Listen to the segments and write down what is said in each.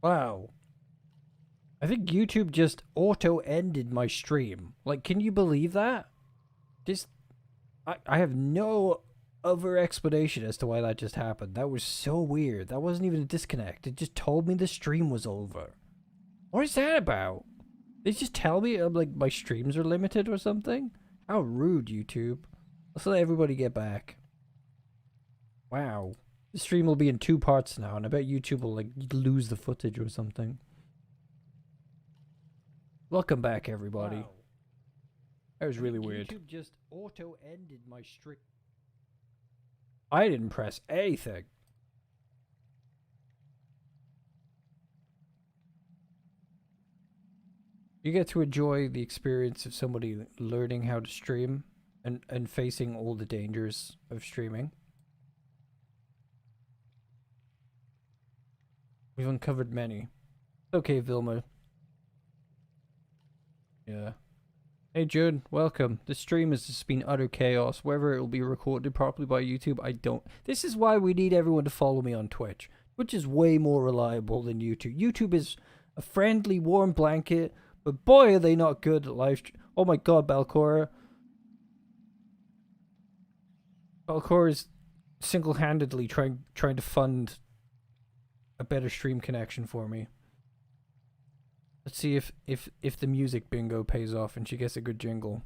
Wow. I think YouTube just auto-ended my stream. Like, can you believe that? This... I have no other explanation as to why that just happened. That was so weird. That wasn't even a disconnect. It just told me the stream was over. What is that about? They just tell me, like, my streams are limited or something? How rude, YouTube. Let's let everybody get back. Wow. The stream will be in 2 parts now, and I bet YouTube will, like, lose the footage or something. Welcome back, everybody. Wow. That was really weird. YouTube just auto-ended my stream. I didn't press anything. You get to enjoy the experience of somebody learning how to stream and facing all the dangers of streaming. We've uncovered many. Okay, Vilma. Yeah. Hey, Jude. Welcome. The stream has just been utter chaos. Whether it will be recorded properly by YouTube, I don't... This is why we need everyone to follow me on Twitch, which is way more reliable than YouTube. YouTube is a friendly, warm blanket, but boy, are they not good at live stream. Oh my god, Balcora. Balcora is single-handedly trying to fund a better stream connection for me. Let's see if the music bingo pays off and she gets a good jingle.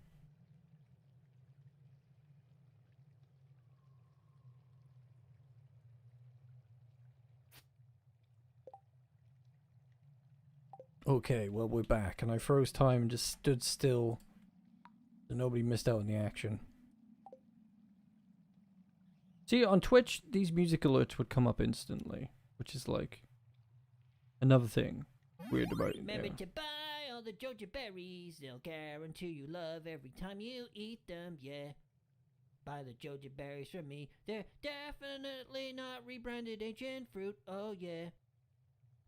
Okay, well, we're back, and I froze time and just stood still so nobody missed out on the action. See, on Twitch, these music alerts would come up instantly, which is like another thing weird about it. Remember to buy all the Jojo berries, they'll guarantee you love every time you eat them, yeah. Buy the Jojo berries from me, they're definitely not rebranded ancient fruit, oh yeah.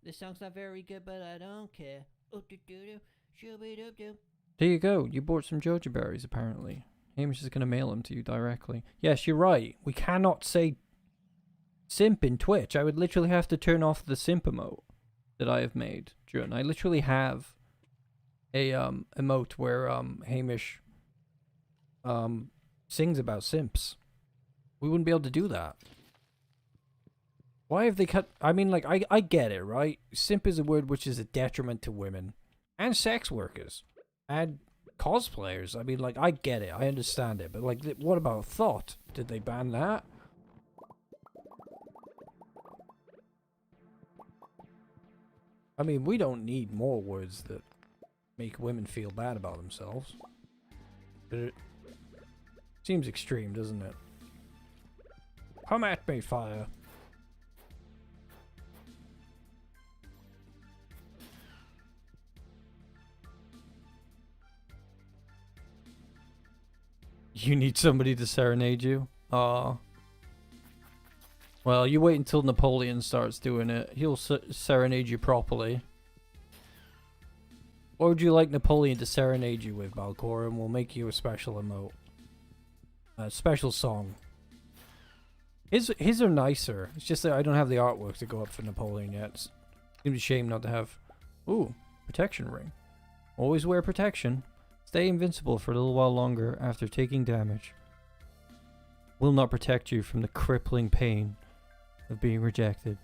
This song's not very good, but I don't care. Oh, do-do-do, shoo-be-doo-doo. There you go, you bought some Jojo berries apparently. Hamish is going to mail them to you directly. Yes, you're right, we cannot say simp in Twitch. I would literally have to turn off the simp emote that I have made. I literally have a emote where Hamish sings about simps. We wouldn't be able to do that. Why have they cut... I mean, like, I get it, right? Simp is a word which is a detriment to women and sex workers and cosplayers. I mean, like, I get it, I understand it, but like, what about thought? Did they ban that? I mean, we don't need more words that make women feel bad about themselves. But it seems extreme, doesn't it? Come at me, fire. You need somebody to serenade you? Aw. Well, you wait until Napoleon starts doing it. He'll serenade you properly. What would you like Napoleon to serenade you with, Balcor? And we'll make you a special emote. A special song. His are nicer. It's just that I don't have the artwork to go up for Napoleon yet. It's a shame not to have... Ooh, protection ring. Always wear protection. Stay invincible for a little while longer after taking damage. Will not protect you from the crippling pain of being rejected.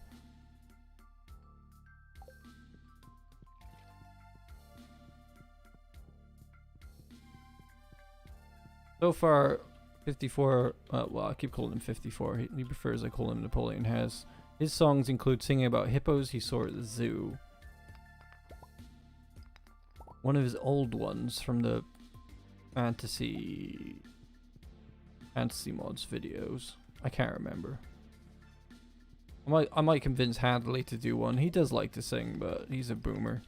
So far, 54, well, I keep calling him 54. He prefers I call him Napoleon has. His songs include singing about hippos he saw at the zoo. One of his old ones from the fantasy mods videos. I can't remember. I might convince Hadley to do one. He does like to sing, but he's a boomer.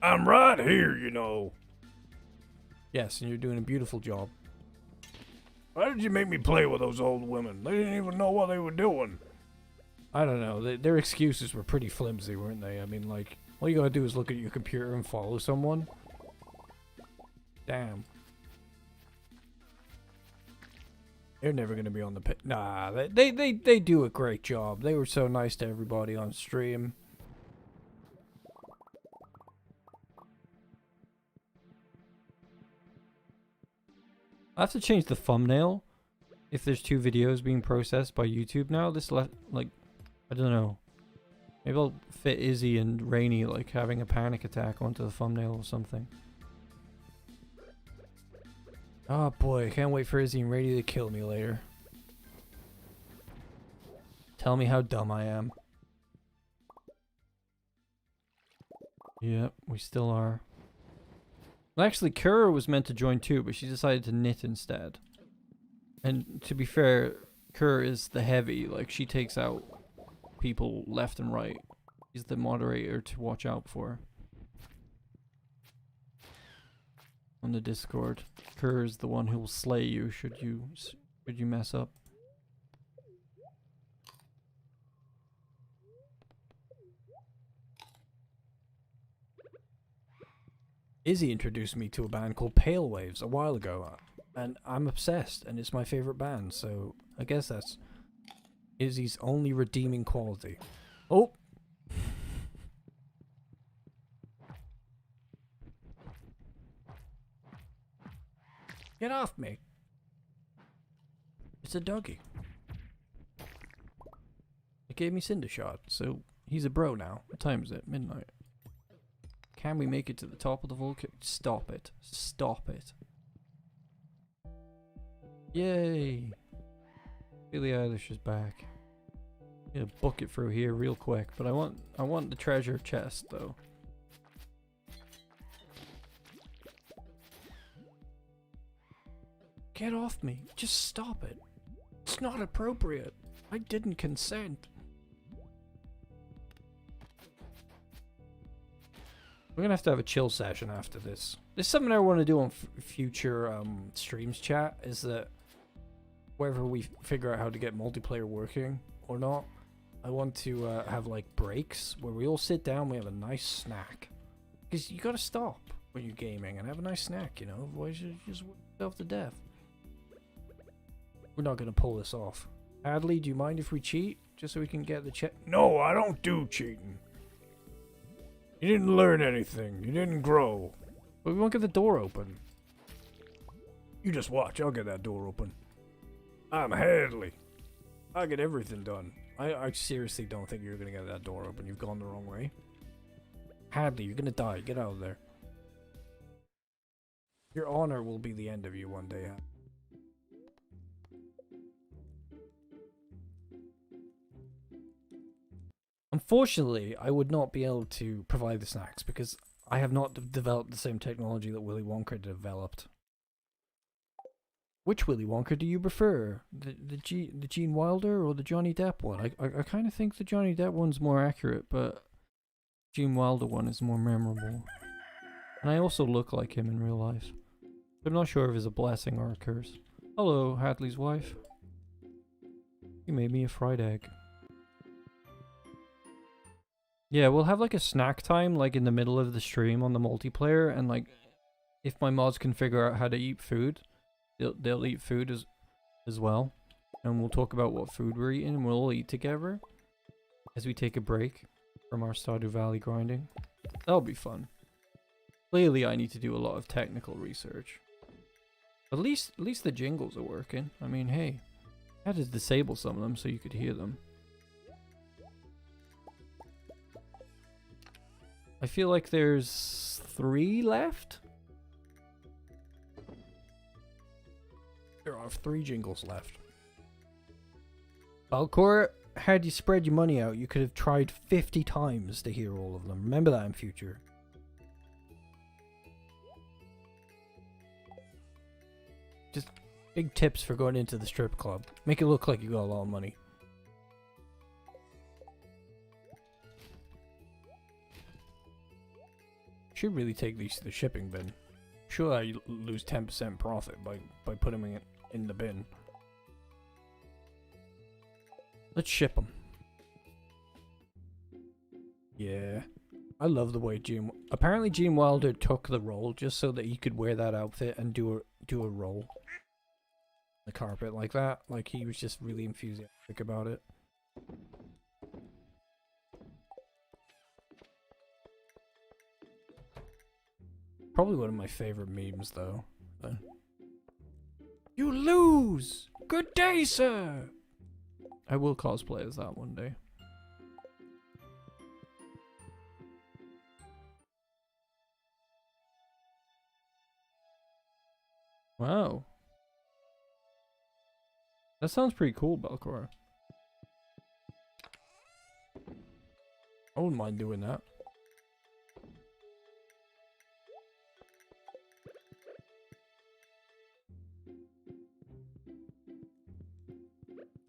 I'm right here, you know. Yes, and you're doing a beautiful job. Why did you make me play with those old women? They didn't even know what they were doing. I don't know. Their excuses were pretty flimsy, weren't they? I mean, like, all you gotta do is look at your computer and follow someone. Damn. They're never gonna be on the pit. Nah, they do a great job. They were so nice to everybody on stream. I have to change the thumbnail if there's 2 videos being processed by YouTube now. This left, like, I don't know. Maybe I'll fit Izzy and Rainy, like, having a panic attack onto the thumbnail or something. Oh boy, I can't wait for Izzy and Rainy to kill me later. Tell me how dumb I am. Yep, we still are. Well, actually, Kara was meant to join too, but she decided to knit instead. And to be fair, Kara is the heavy. Like, she takes out people left and right. She's the moderator to watch out for. On the Discord, Kara is the one who will slay you should you mess up. Izzy introduced me to a band called Pale Waves a while ago, and I'm obsessed, and it's my favorite band, so I guess that's Izzy's only redeeming quality. Oh! Get off me! It's a doggy. It gave me Cinder Shot, so he's a bro now. What time is it? Midnight. Can we make it to the top of the volcano? Stop it. Stop it. Yay! Billie Eilish is back. Gonna book it through here real quick, but I want the treasure chest though. Get off me. Just stop it. It's not appropriate. I didn't consent. We're gonna have to have a chill session after this. There's something I want to do on future streams, chat, is that wherever we figure out how to get multiplayer working or not, I want to have like breaks where we all sit down, we have a nice snack. Because you gotta stop when you're gaming and have a nice snack, you know, otherwise you just work yourself to death. We're not gonna pull this off. Adley, do you mind if we cheat? Just so we can get the check? No, I don't do cheating. You didn't learn anything. You didn't grow. But we won't get the door open. You just watch. I'll get that door open. I'm Hadley. I get everything done. I seriously don't think you're going to get that door open. You've gone the wrong way. Hadley, you're going to die. Get out of there. Your honor will be the end of you one day. Unfortunately, I would not be able to provide the snacks because I have not developed the same technology that Willy Wonka developed. Which Willy Wonka do you prefer? The Gene Wilder or the Johnny Depp one? I kind of think the Johnny Depp one's more accurate, but Gene Wilder one is more memorable. And I also look like him in real life. I'm not sure if it's a blessing or a curse. Hello, Hadley's wife. You made me a fried egg. Yeah, we'll have like a snack time like in the middle of the stream on the multiplayer, and like if my mods can figure out how to eat food, they'll eat food as well. And we'll talk about what food we're eating and we'll all eat together as we take a break from our Stardew Valley grinding. That'll be fun. Clearly I need to do a lot of technical research. At least the jingles are working. I mean, hey, I had to disable some of them so you could hear them. I feel like there's 3 left. There are 3 jingles left. Balcor, had you spread your money out, you could have tried 50 times to hear all of them. Remember that in future. Just big tips for going into the strip club. Make it look like you got a lot of money. Should really take these to the shipping bin. Sure, I lose 10% profit by putting it in the bin. Let's ship them. Yeah, I love the way Gene. Apparently, Gene Wilder took the role just so that he could wear that outfit and do a roll. The carpet like that. Like he was just really enthusiastic about it. Probably one of my favorite memes, though. You lose! Good day, sir! I will cosplay as that one day. Wow. That sounds pretty cool, Belcor. I wouldn't mind doing that.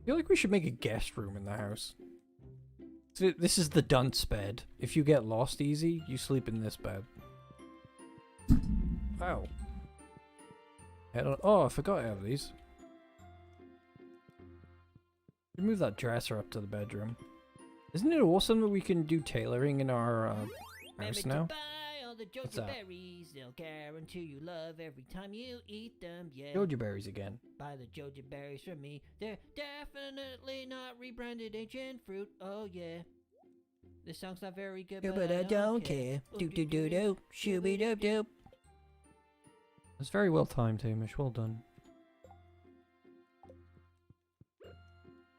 I feel like we should make a guest room in the house. So this is the dunce bed. If you get lost easy, you sleep in this bed. Wow. Oh, I forgot I have these. Move that dresser up to the bedroom. Isn't it awesome that we can do tailoring in our house now? What's that? Berries, they'll guarantee you love every time you eat them, yeah. Joja berries again. Buy the Joja berries from me. They're definitely not rebranded ancient fruit, oh yeah. This song's not very good, but I don't care. Do-do-do-do, shooby-doo-doo. It's very well timed, Hamish. Well done.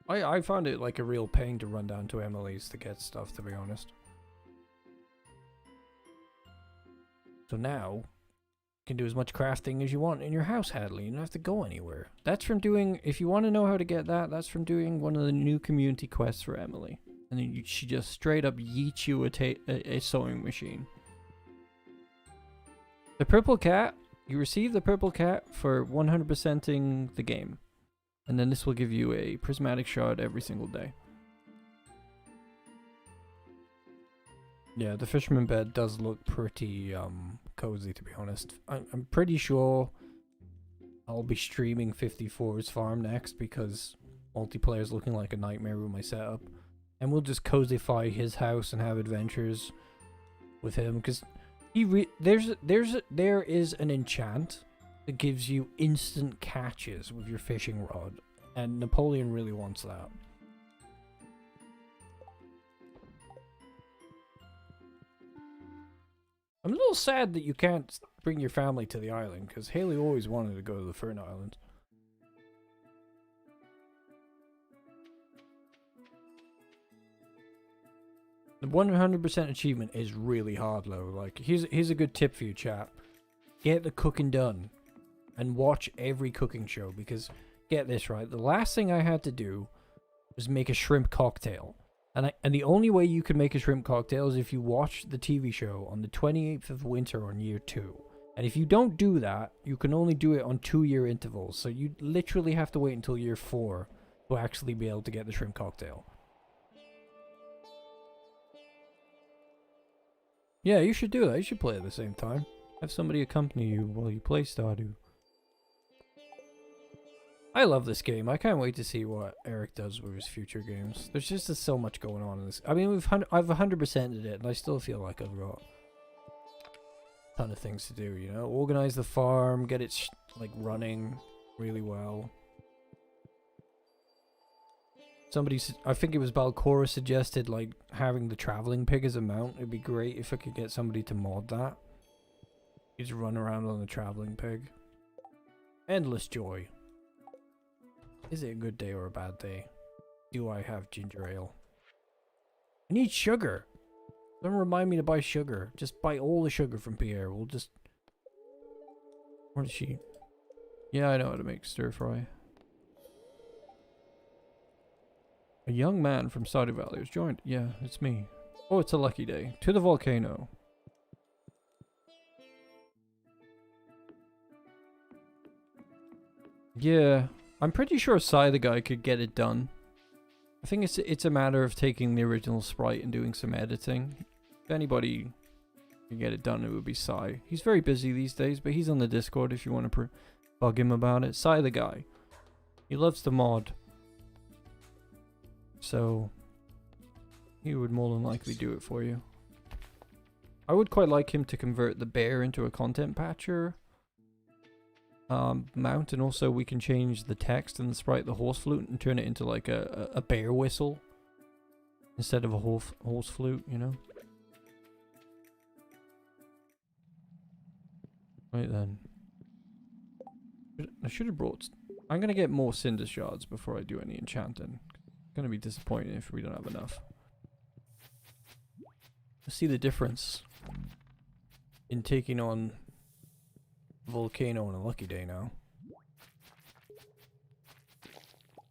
I found it like a real pain to run down to Emily's to get stuff, to be honest. So now, you can do as much crafting as you want in your house, Hadley. You don't have to go anywhere. That's from doing, if you want to know how to get that, that's from doing one of the new community quests for Emily. And then she just straight up yeets you a sewing machine. The purple cat, you receive the purple cat for 100%ing the game. And then this will give you a prismatic shard every single day. Yeah, the fisherman bed does look pretty cozy, to be honest. I'm pretty sure I'll be streaming 54's farm next because multiplayer's looking like a nightmare with my setup. And we'll just cozyfy his house and have adventures with him because there is an enchant that gives you instant catches with your fishing rod, and Napoleon really wants that. I'm a little sad that you can't bring your family to the island, because Haley always wanted to go to the Fern Islands. The 100% achievement is really hard, though. Like, here's a good tip for you, chap. Get the cooking done. And watch every cooking show, because get this right, the last thing I had to do was make a shrimp cocktail, and the only way you can make a shrimp cocktail is if you watch the TV show on the 28th of winter on year 2, and if you don't do that, you can only do it on 2-year intervals, so you literally have to wait until year 4 to actually be able to get the shrimp cocktail. Yeah, you should do that. You should play at the same time. Have somebody accompany you while you play Stardew. I love this game. I can't wait to see what Eric does with his future games. There's just so much going on in this. I mean, I've 100%ed it, and I still feel like I've got a ton of things to do, you know? Organize the farm, get it, like, running really well. Somebody, I think it was Balcora, suggested, like, having the traveling pig as a mount. It'd be great if I could get somebody to mod that. You just run around on the traveling pig. Endless joy. Is it a good day or a bad day? Do I have ginger ale? I need sugar. Don't remind me to buy sugar. Just buy all the sugar from Pierre. We'll just... Where is she? Yeah, I know how to make stir fry. A young man from Stardew Valley has joined. Yeah, it's me. Oh, it's a lucky day. To the volcano. Yeah. I'm pretty sure Sai the guy could get it done. I think it's a matter of taking the original sprite and doing some editing. If anybody can get it done, it would be Sai. He's very busy these days, but he's on the Discord if you want to bug him about it. Sai the guy. He loves to mod. So, he would more than likely do it for you. I would quite like him to convert the bear into a content patcher mount, and also we can change the text and the sprite, the horse flute, and turn it into like a bear whistle instead of a horse flute, you know? Right then. I should have brought I'm gonna get more cinder shards before I do any enchanting. It's gonna be disappointing if we don't have enough. I see the difference in taking on Volcano on a lucky day now.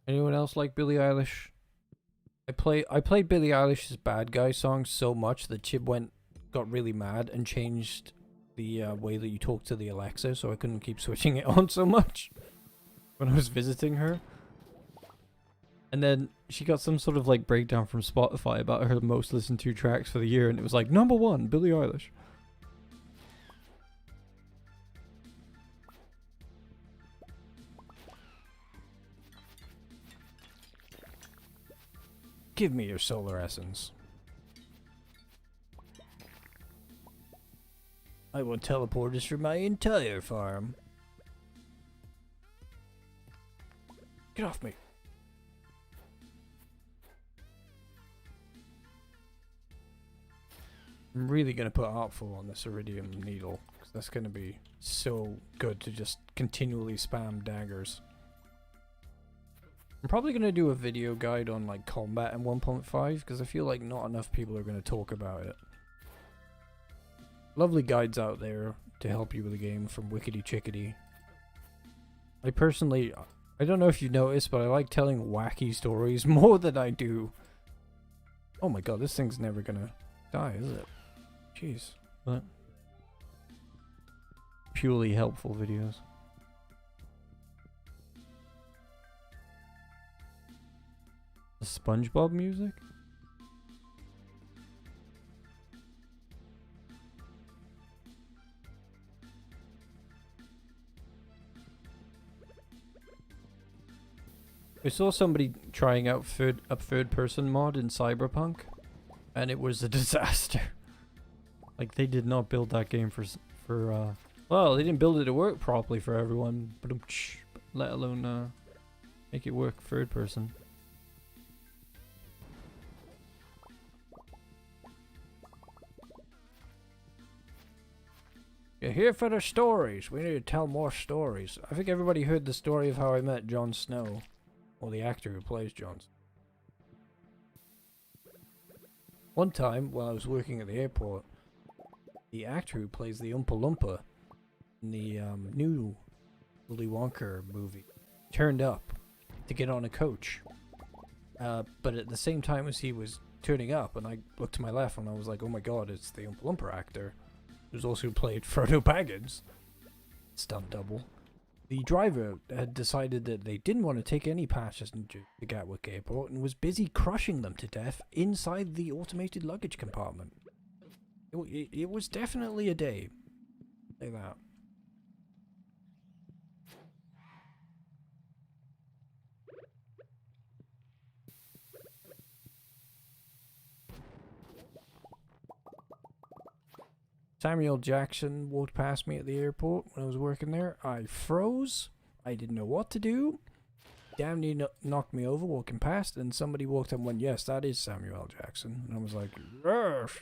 Anyone else like Billie Eilish? I played Billie Eilish's Bad Guy song so much that Chib got really mad and changed the way that you talk to the Alexa, so I couldn't keep switching it on so much when I was visiting her. And then she got some sort of like breakdown from Spotify about her most listened to tracks for the year, and it was like #1, Billie Eilish. Give me your solar essence. I want teleporters for my entire farm. Get off me. I'm really going to put Artful on this Iridium Needle, because that's going to be so good to just continually spam daggers. I'm probably going to do a video guide on like combat in 1.5, because I feel like not enough people are going to talk about it. Lovely guides out there to help you with the game from Wickety Chickety. I personally, I don't know if you've noticed, but I like telling wacky stories more than I do. Oh my god, this thing's never gonna die, is it? Jeez. But purely helpful videos. The SpongeBob music? I saw somebody trying out a third person mod in Cyberpunk, and it was a disaster. Like, they did not build that game well, they didn't build it to work properly for everyone, but let alone make it work third person. You're here for the stories. We need to tell more stories. I think everybody heard the story of how I met Jon Snow. Or the actor who plays Jon Snow. One time, while I was working at the airport, the actor who plays the Oompa Loompa in the new Willy Wonka movie turned up to get on a coach. But at the same time as he was turning up, and I looked to my left and I was like, oh my god, it's the Oompa Loompa actor, who's also played Frodo Baggins. Stunt double. The driver had decided that they didn't want to take any passengers to Gatwick Airport and was busy crushing them to death inside the automated luggage compartment. It was definitely a day. Like that. Samuel Jackson walked past me at the airport when I was working there. I froze. I didn't know what to do. Damn near knocked me over walking past, and somebody walked up and went, yes, that is Samuel Jackson. And I was like, yes.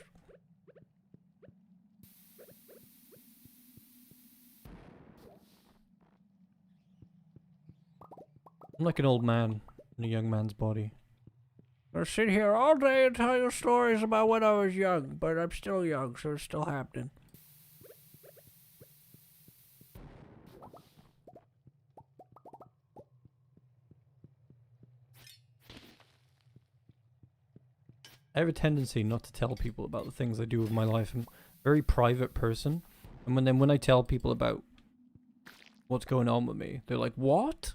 I'm like an old man in a young man's body. I'll sit here all day and tell you stories about when I was young, but I'm still young, so it's still happening. I have a tendency not to tell people about the things I do with my life. I'm a very private person, and when I tell people about what's going on with me, they're like, what?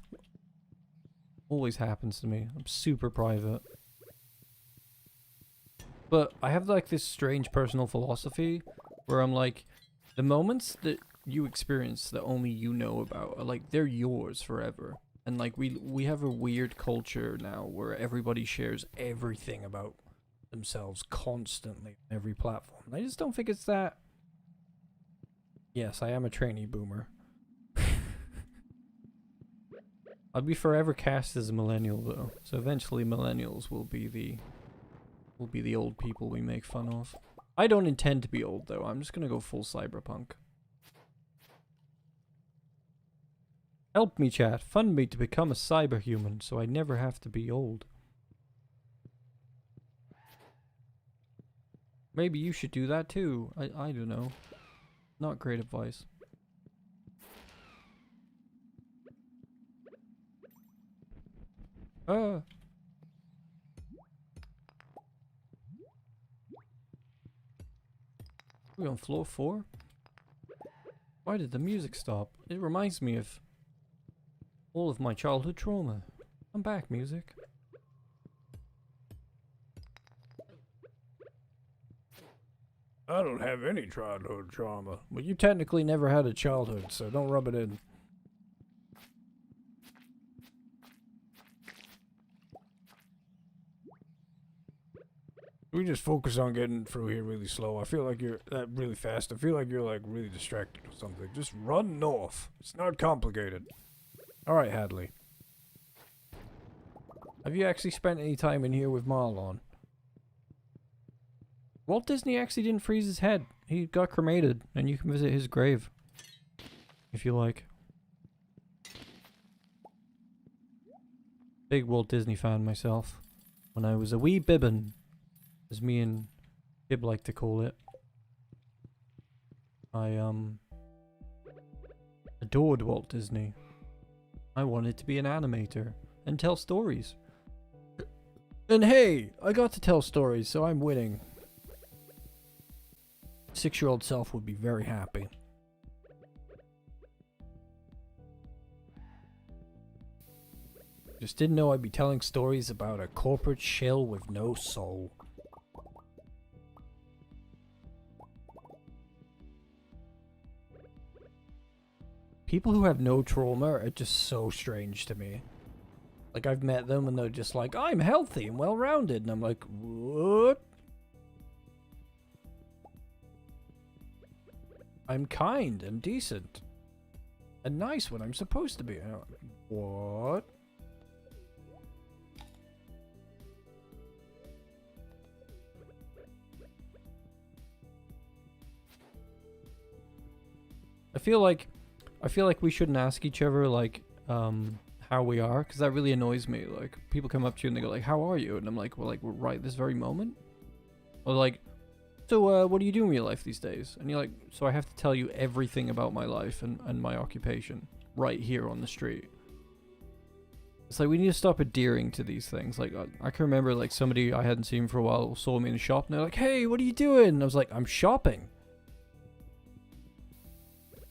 Always happens to me. I'm super private. But I have like this strange personal philosophy where I'm like, the moments that you experience that only you know about are like, they're yours forever. And like we have a weird culture now where everybody shares everything about themselves constantly on every platform. I just don't think it's that. Yes, I am a trainee boomer. I'll be forever cast as a millennial though. So eventually millennials will be the old people we make fun of. I don't intend to be old though. I'm just gonna go full cyberpunk. Help me, chat. Fund me to become a cyberhuman so I never have to be old. Maybe you should do that too. I don't know. Not great advice. We on floor 4? Why did the music stop? It reminds me of all of my childhood trauma. I'm back, music. I don't have any childhood trauma. Well, you technically never had a childhood, so don't rub it in. We just focus on getting through here really slow. I feel like you're really fast. I feel like you're like really distracted or something. Just run north. It's not complicated. Alright, Hadley. Have you actually spent any time in here with Marlon? Walt Disney actually didn't freeze his head. He got cremated, and you can visit his grave. If you like. Big Walt Disney fan myself. When I was a wee bibbin. As me and Gib like to call it. I adored Walt Disney. I wanted to be an animator and tell stories. And hey, I got to tell stories, so I'm winning. 6-year-old self would be very happy. Just didn't know I'd be telling stories about a corporate shill with no soul. People who have no trauma are just so strange to me. Like, I've met them and they're just like, I'm healthy and well-rounded. And I'm like, what? I'm kind and decent. And nice when I'm supposed to be. And I'm like, what? I feel like we shouldn't ask each other, like, how we are, because that really annoys me. Like, people come up to you and they go, like, how are you? And I'm like, well, like, we're right this very moment? Or like, so, what are you doing with your life these days? And you're like, so I have to tell you everything about my life and my occupation right here on the street. It's like, we need to stop adhering to these things. Like, I can remember, like, somebody I hadn't seen for a while saw me in the shop and they're like, hey, what are you doing? And I was like, I'm shopping.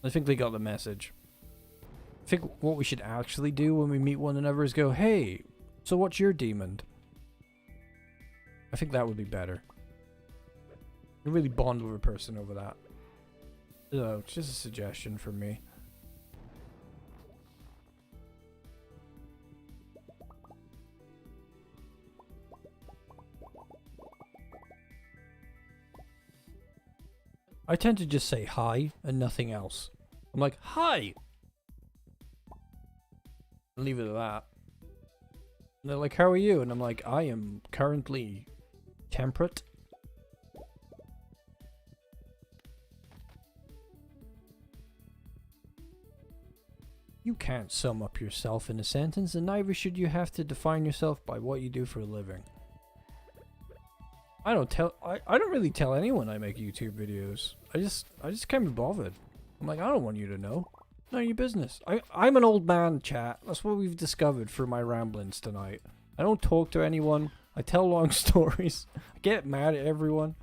I think they got the message. I think what we should actually do when we meet one another is go, hey, so what's your demon? I think that would be better. You really bond with a person over that. So, it's just a suggestion from me. I tend to just say hi and nothing else. I'm like, hi! And leave it at that. And they're like, how are you? And I'm like, I am currently temperate. You can't sum up yourself in a sentence, and neither should you have to define yourself by what you do for a living. I don't really tell anyone I make YouTube videos. I just can't be bothered. I'm like, I don't want you to know. None of your business. I'm an old man, chat. That's what we've discovered through my ramblings tonight. I don't talk to anyone. I tell long stories. I get mad at everyone.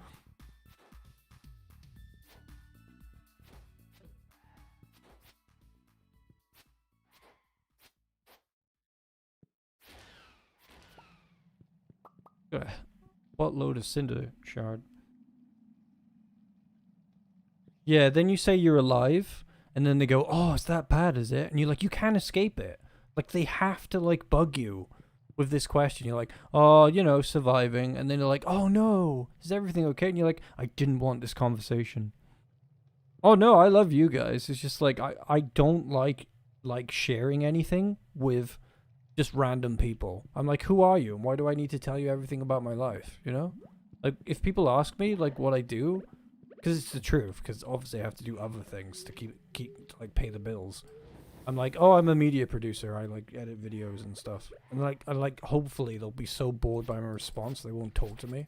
What load of cinder shard? Yeah, then you say you're alive, and then they go, oh, it's that bad, is it? And you're like, you can't escape it. Like, they have to, like, bug you with this question. You're like, oh, you know, surviving. And then they're like, oh, no, is everything okay? And you're like, I didn't want this conversation. Oh, no, I love you guys. It's just like, I don't like sharing anything with just random people. I'm like, who are you? And why do I need to tell you everything about my life? You know? Like, if people ask me, like, what I do, because it's the truth, because obviously I have to do other things to keep like, pay the bills. I'm like, oh, I'm a media producer. I like edit videos and stuff. And I hopefully they'll be so bored by my response they won't talk to me.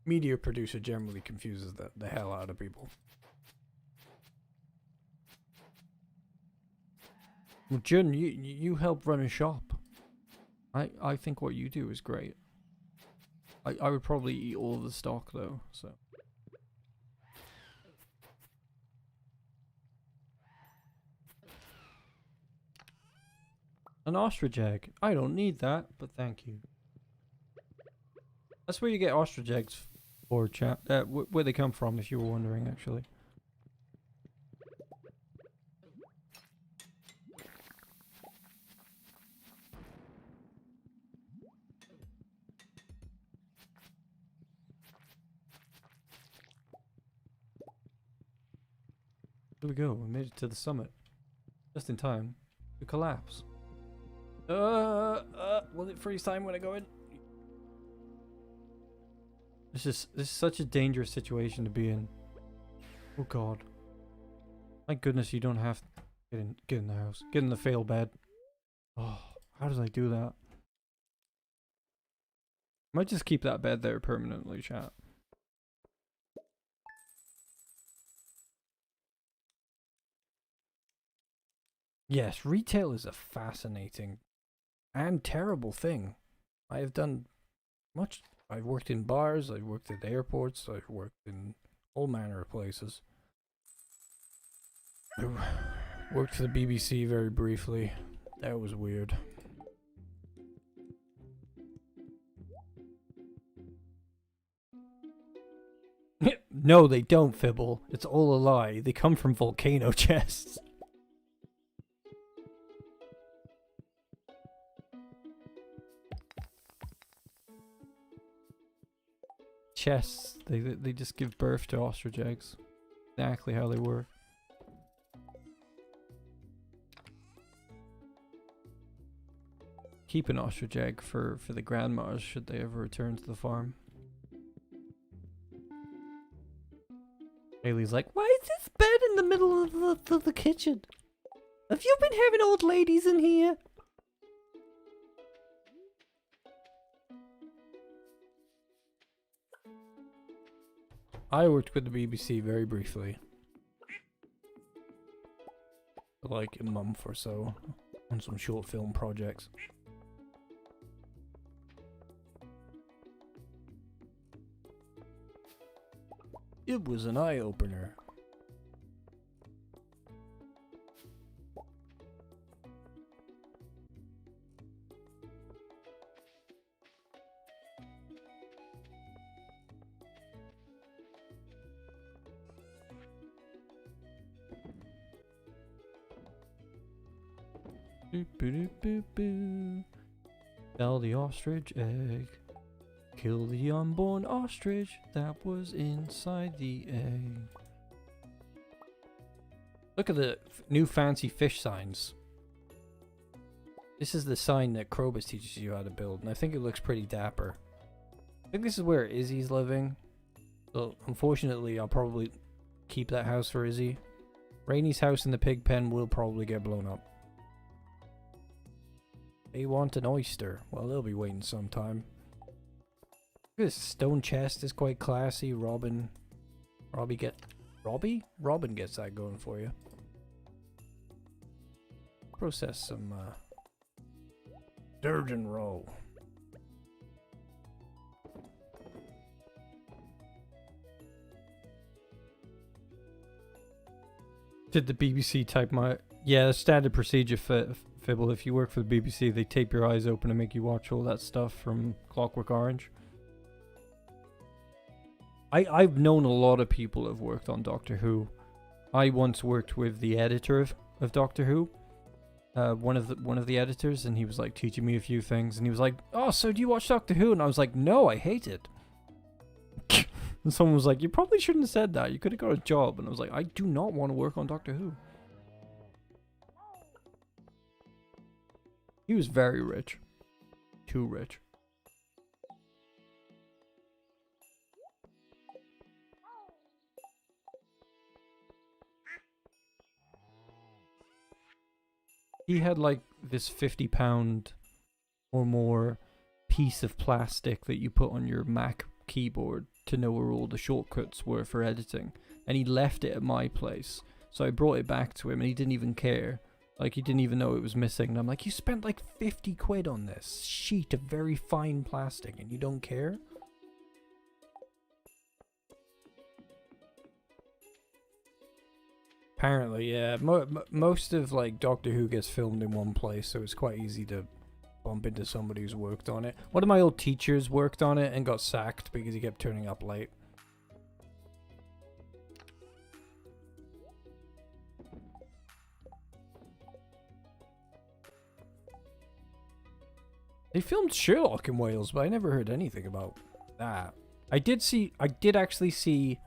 Media producer generally confuses the hell out of people. Well, Jun, you help run a shop. I think what you do is great. I would probably eat all of the stock though, so. An ostrich egg. I don't need that, but thank you. That's where you get ostrich eggs for, chat. Where they come from, if you were wondering, actually. Here we go. We made it to the summit, just in time to collapse. Will it freeze time when I go in? This is such a dangerous situation to be in. Oh god. Thank goodness you don't have to get in the house. Get in the fail bed. Oh, how did I do that? Might just keep that bed there permanently, chat. Yes, retail is a fascinating and terrible thing. I have done much. I've worked in bars, I've worked at airports, I've worked in all manner of places. I worked for the BBC very briefly. That was weird. No, they don't, Fibble. It's all a lie. They come from volcano chests. Chests. They just give birth to ostrich eggs. Exactly how they work. Keep an ostrich egg for the grandmas should they ever return to the farm. Haley's like, why is this bed in the middle of the kitchen? Have you been having old ladies in here? I worked with the BBC very briefly. For like a month or so on some short film projects. It was an eye-opener. Sell the ostrich egg. Kill the unborn ostrich that was inside the egg. Look at the new fancy fish signs. This is the sign that Krobus teaches you how to build, and I think it looks pretty dapper. I think this is where Izzy's living. So, unfortunately, I'll probably keep that house for Izzy. Rainy's house in the pig pen will probably get blown up. They want an oyster. Well, they'll be waiting some time. This stone chest is quite classy. Robin gets that going for you. Process some sturgeon roll. Did the BBC type my... Yeah, standard procedure for Fibble. If you work for the BBC, they tape your eyes open and make you watch all that stuff from Clockwork Orange. I've known a lot of people who have worked on Doctor Who. I once worked with the editor of Doctor Who. One of the editors, and he was like teaching me a few things, and he was like, "Oh, so do you watch Doctor Who?" And I was like, "No, I hate it." And someone was like, "You probably shouldn't have said that. You could have got a job." And I was like, "I do not want to work on Doctor Who." He was very rich. Too rich. he had like this 50-pound or more piece of plastic that you put on your Mac keyboard to know where all the shortcuts were for editing, and he left it at my place. So I brought it back to him and he didn't even care. Like, he didn't even know it was missing. And I'm like, you spent like 50 quid on this sheet of very fine plastic and you don't care? Apparently, yeah. Most of like Doctor Who gets filmed in one place, so it's quite easy to bump into somebody who's worked on it. One of my old teachers worked on it and got sacked because he kept turning up late. They filmed Sherlock in Wales, but I never heard anything about that. I did actually see...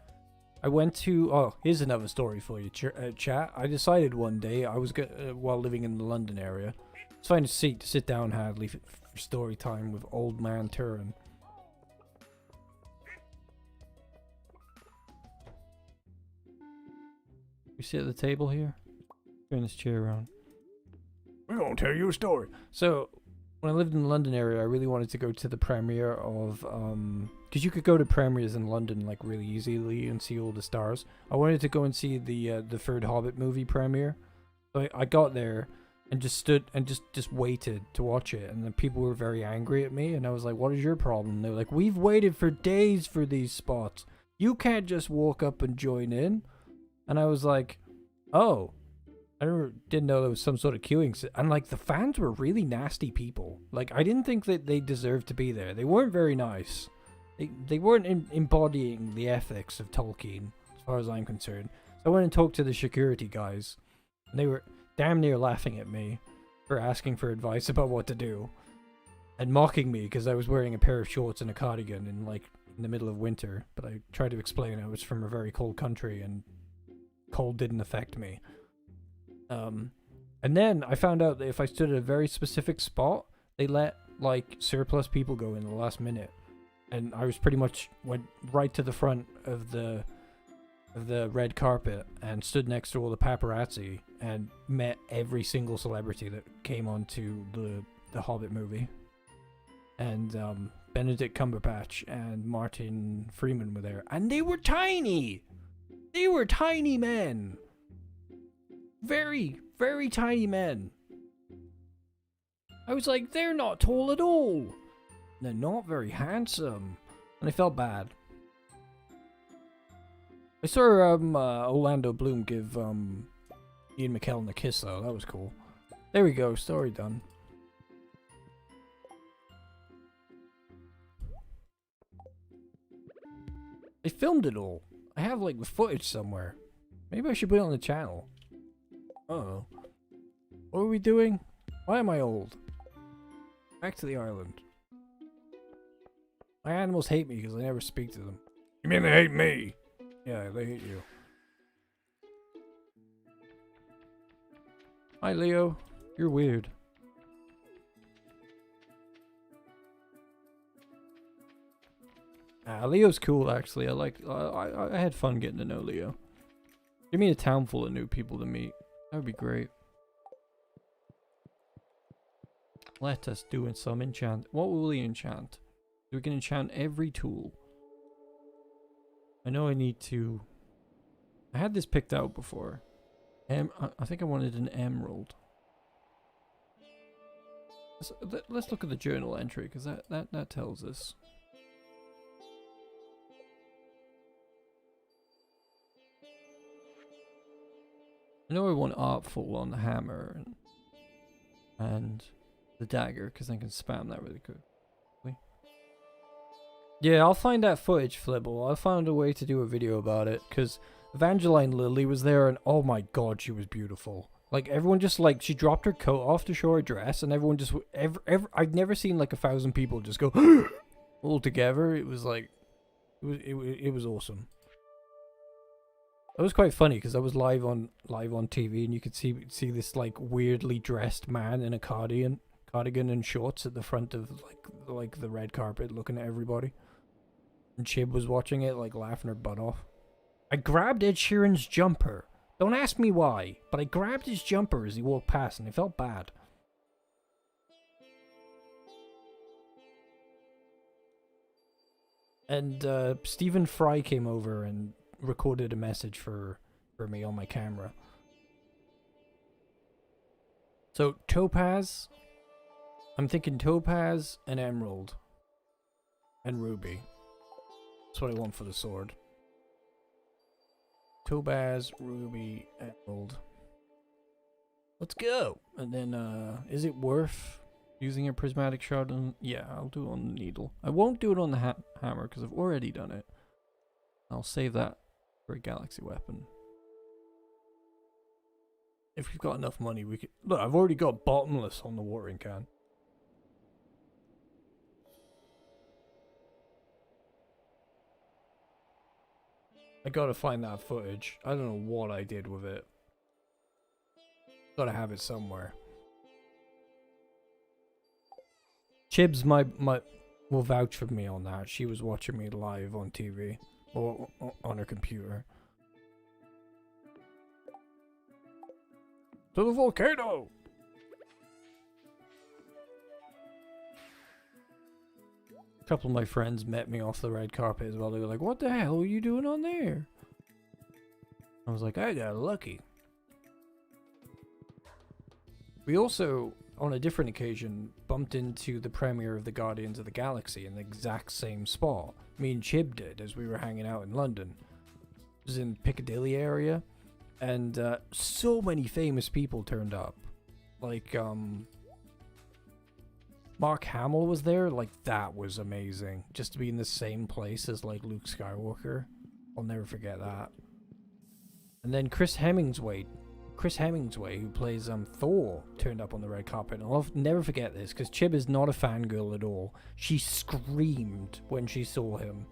I went to... Oh, here's another story for you, chat. I decided one day, I was while living in the London area, to find a seat to sit down Hadley for story time with old man Turin. You sit at the table here? Turn this chair around. We're gonna tell you a story. So... when I lived in the London area, I really wanted to go to the premiere of, because you could go to premieres in London, like, really easily and see all the stars. I wanted to go and see the third Hobbit movie premiere. So I got there and just stood and just waited to watch it. And then people were very angry at me. And I was like, what is your problem? And they were like, we've waited for days for these spots. You can't just walk up and join in. And I was like, oh. I didn't know there was some sort of queuing. And, like, the fans were really nasty people. Like, I didn't think that they deserved to be there. They weren't very nice. They weren't embodying the ethics of Tolkien, as far as I'm concerned. So I went and talked to the security guys. And they were damn near laughing at me for asking for advice about what to do. And mocking me because I was wearing a pair of shorts and a cardigan in, like, in the middle of winter. But I tried to explain I was from a very cold country and cold didn't affect me. And then I found out that if I stood at a very specific spot, they let, like, surplus people go in the last minute. And I was pretty much went right to the front of the red carpet and stood next to all the paparazzi and met every single celebrity that came onto the Hobbit movie. And Benedict Cumberbatch and Martin Freeman were there. And they were tiny! They were tiny men! Very, very tiny men. I was like, they're not tall at all. They're not very handsome. And I felt bad. I saw Orlando Bloom give Ian McKellen a kiss though. That was cool. There we go. Story done. They filmed it all. I have like the footage somewhere. Maybe I should put it on the channel. Uh-oh. What are we doing? Why am I old? Back to the island. My animals hate me because I never speak to them. You mean they hate me? Yeah, they hate you. Hi, Leo. You're weird. Leo's cool, actually. I had fun getting to know Leo. Give me a town full of new people to meet. That would be great. Let us do some enchant. What will we enchant? We can enchant every tool. I know I need to... I had this picked out before. I think I wanted an emerald. Let's look at the journal entry, because that tells us. I know I want artful on the hammer and the dagger, because I can spam that really quickly. Yeah, I'll find that footage, Flibble. I'll find a way to do a video about it, because Evangeline Lilly was there, and oh my god, she was beautiful. Like, everyone just, like, she dropped her coat off to show her dress, and everyone just, I've never seen, like, 1,000 people just go all together. It was, like, it was awesome. It was quite funny because I was live on TV and you could see this like weirdly dressed man in a cardigan and shorts at the front of like the red carpet looking at everybody. And Chib was watching it like laughing her butt off. I grabbed Ed Sheeran's jumper. Don't ask me why, but I grabbed his jumper as he walked past and I felt bad. And Stephen Fry came over and recorded a message for me on my camera. So topaz, I'm thinking topaz and emerald and ruby. That's what I want for the sword. Topaz, ruby, emerald. Let's go. And then is it worth using a prismatic shard on? Yeah, I'll do it on the needle. I won't do it on the hammer because I've already done it. I'll save that for a galaxy weapon. If we've got enough money, we could... Look, I've already got bottomless on the watering can. I gotta find that footage. I don't know what I did with it. Gotta have it somewhere. Chibs will vouch for me on that. She was watching me live on TV. Or on her computer. To the volcano! A couple of my friends met me off the red carpet as well. They were like, what the hell are you doing on there? I was like, I got lucky. We also, on a different occasion, bumped into the premiere of the Guardians of the Galaxy in the exact same spot. Me and Chib did as we were hanging out in London. It was in Piccadilly area. And so many famous people turned up. Like, Mark Hamill was there. Like, that was amazing. Just to be in the same place as, like, Luke Skywalker. I'll never forget that. And then Chris Hemingway, who plays Thor, turned up on the red carpet. And I'll never forget this, because Chib is not a fangirl at all. She screamed when she saw him.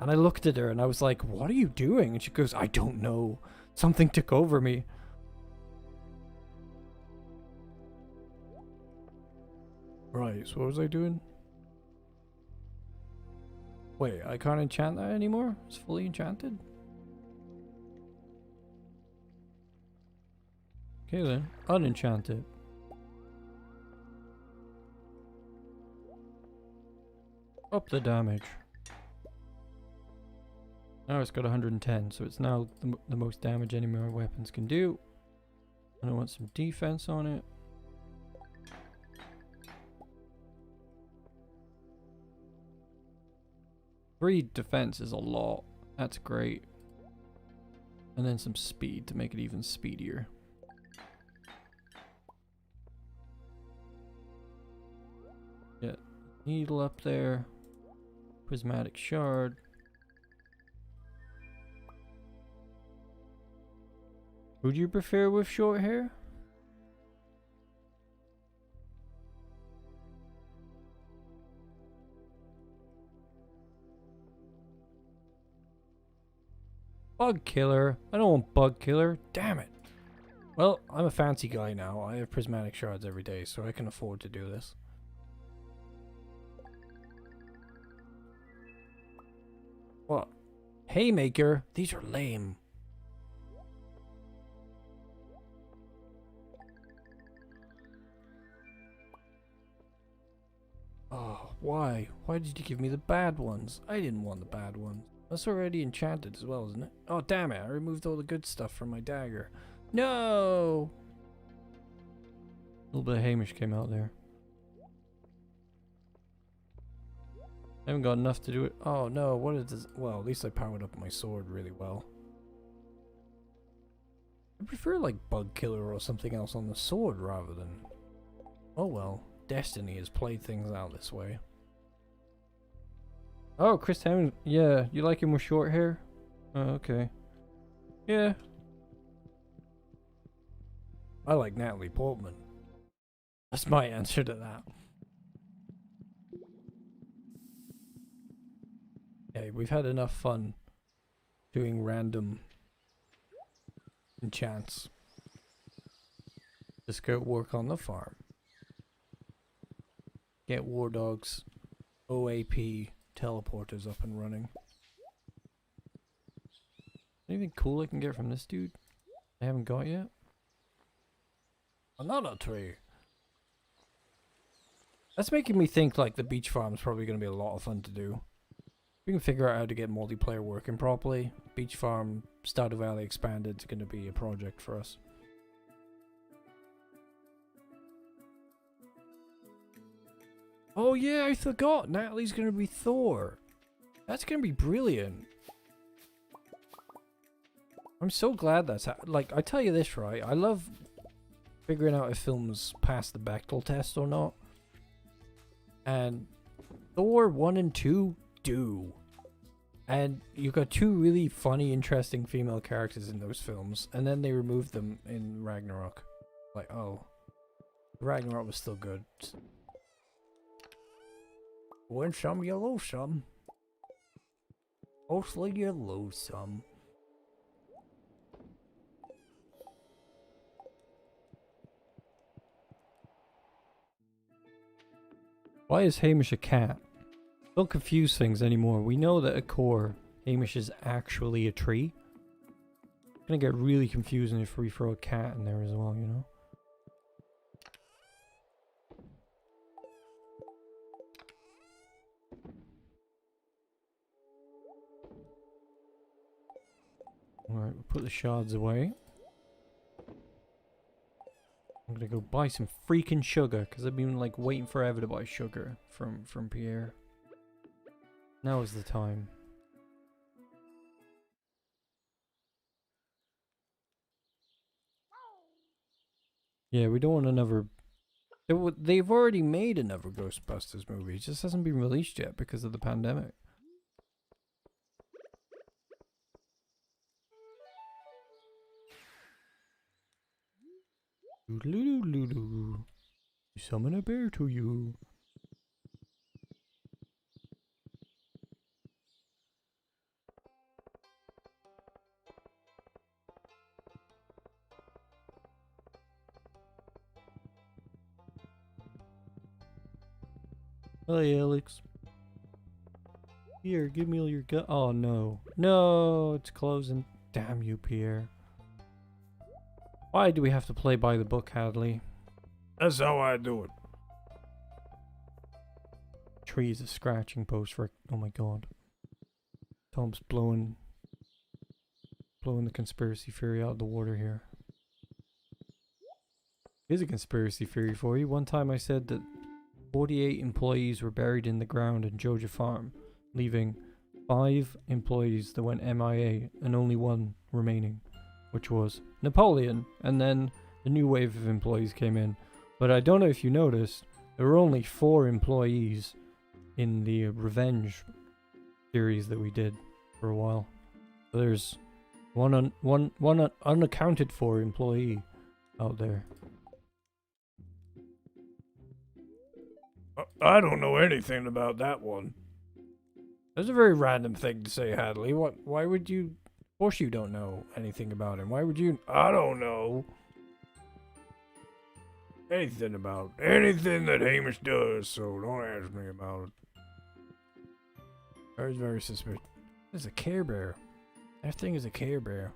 And I looked at her and I was like, what are you doing? And she goes, I don't know. Something took over me. Right, so what was I doing? Wait, I can't enchant that anymore? It's fully enchanted? Okay then, unenchant it. Up the damage. Now it's got 110, so it's now the most damage any of my weapons can do. And I want some defense on it. Three defense is a lot. That's great. And then some speed to make it even speedier. Yeah, needle up there. Prismatic shard. Would you prefer with short hair? Bug killer. I don't want bug killer. Damn it. Well, I'm a fancy guy now. I have prismatic shards every day, so I can afford to do this. What? Haymaker? These are lame. Oh, why? Why did you give me the bad ones? I didn't want the bad ones. That's already enchanted as well, isn't it? Oh, damn it. I removed all the good stuff from my dagger. No! A little bit of Hamish came out there. I haven't got enough to do it. Oh, no. What is this? Well, at least I powered up my sword really well. I prefer, like, bug killer or something else on the sword rather than... Oh, well. Destiny has played things out this way. Oh, Chris Hammond. Yeah, you like him with short hair? Oh, okay. Yeah. I like Natalie Portman. That's my answer to that. Okay, we've had enough fun doing random enchants. Just go work on the farm. Get War Dog's OAP teleporters up and running. Anything cool I can get from this dude? I haven't got yet. Another tree. That's making me think like the beach farm is probably going to be a lot of fun to do. We can figure out how to get multiplayer working properly. Beach farm, Stardew Valley expanded is going to be a project for us. Oh yeah, I forgot. Natalie's going to be Thor. That's going to be brilliant. I'm so glad that's like, I tell you this, right? I love figuring out if films pass the Bechdel test or not. And Thor 1 and 2 do. And you got two really funny, interesting female characters in those films. And then they removed them in Ragnarok. Like, oh. Ragnarok was still good. Win some, you lose some. Mostly you lose some. Why is Hamish a cat? Don't confuse things anymore. We know that at core, Hamish is actually a tree. It's gonna get really confusing if we throw a cat in there as well, you know? Alright, we'll put the shards away. I'm gonna go buy some freaking sugar, because I've been like waiting forever to buy sugar from Pierre. Now is the time. Yeah, we don't want another... They've already made another Ghostbusters movie. It just hasn't been released yet because of the pandemic. Doodle-doo-doo-doo. Summon a bear to you. Hi, Alex. Here, give me all your gun. Oh, no. No, it's closing. Damn you, Pierre. Why do we have to play by the book, Hadley? That's how I do it. Tree is a scratching post for... Oh my god. Tom's blowing the conspiracy theory out of the water here. Here's a conspiracy theory for you. One time I said that 48 employees were buried in the ground in Georgia Farm, leaving 5 employees that went MIA and only 1 remaining, which was Napoleon, and then the new wave of employees came in. But I don't know if you noticed, there were only 4 employees in the Revenge series that we did for a while. So there's one unaccounted for employee out there. I don't know anything about that one. That's a very random thing to say, Hadley. Why would you... Of course you don't know anything about him. Why would you... I don't know anything about anything that Hamish does, so don't ask me about it. I was very suspicious. It's a Care Bear. That thing is a Care Bear.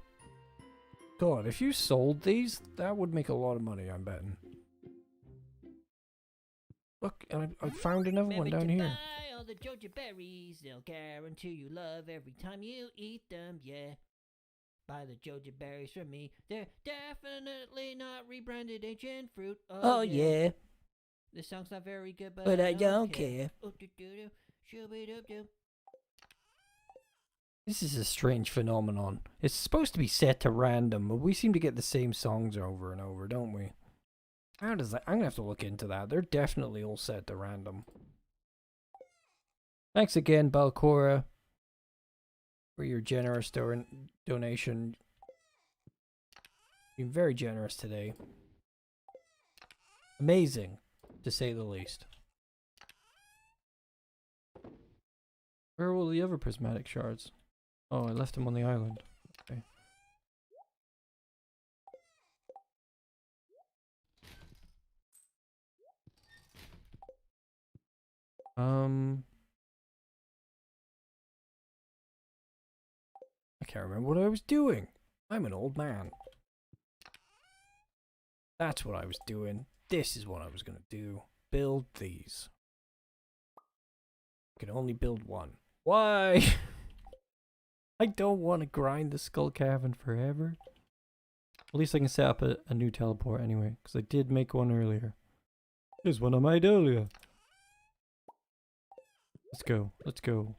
God, if you sold these, that would make a lot of money, I'm betting. Look, and I found another one down here. Buy all the Georgia berries, they'll guarantee you love every time you eat them, yeah. Buy the Georgia berries from me, they're definitely not rebranded ancient fruit. Oh yeah. This song's not very good, But I don't care. Oh, do-do-do, shoo-be-doo-doo. This is a strange phenomenon. It's supposed to be set to random, but we seem to get the same songs over and over, don't we? How does that? I'm gonna have to look into that. They're definitely all set to random. Thanks again, Balcora, for your generous donation. You're very generous today. Amazing, to say the least. Where are all the other prismatic shards? Oh, I left them on the island. Okay. I can't remember what I was doing. I'm an old man. That's what I was doing. This is what I was gonna do. Build these. I can only build one. Why? I don't want to grind the skull cavern forever. At least I can set up a new teleport anyway, because I did make one earlier. Here's one I made earlier. Let's go. Let's go.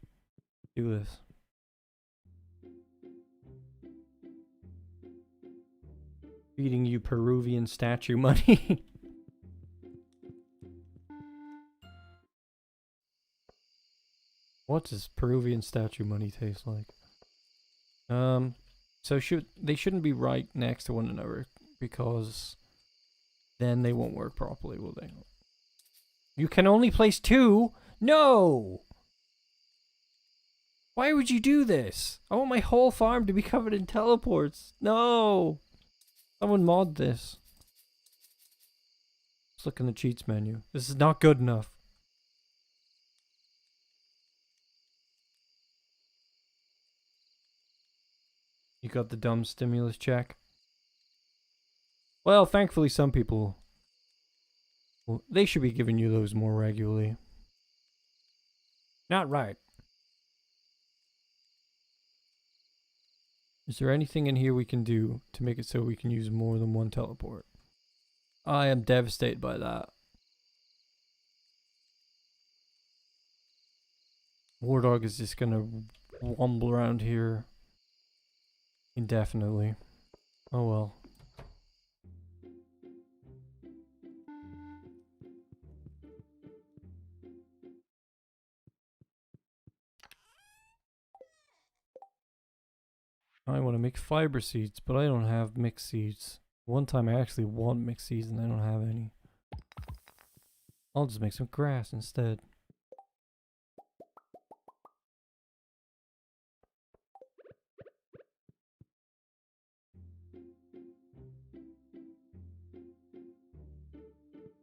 Do this. Feeding you Peruvian statue money. What does Peruvian statue money taste like? So they shouldn't be right next to one another, because then they won't work properly, will they? You can only place 2? No! Why would you do this? I want my whole farm to be covered in teleports. No! Someone mod this. Let's look in the cheats menu. This is not good enough. You got the dumb stimulus check? Well, thankfully some people... Well, they should be giving you those more regularly. Not right. Is there anything in here we can do to make it so we can use more than one teleport? I am devastated by that. Wardog is just gonna womble around here indefinitely. Oh well. I want to make fiber seeds, but I don't have mixed seeds. One time I actually want mixed seeds and I don't have any. I'll just make some grass instead.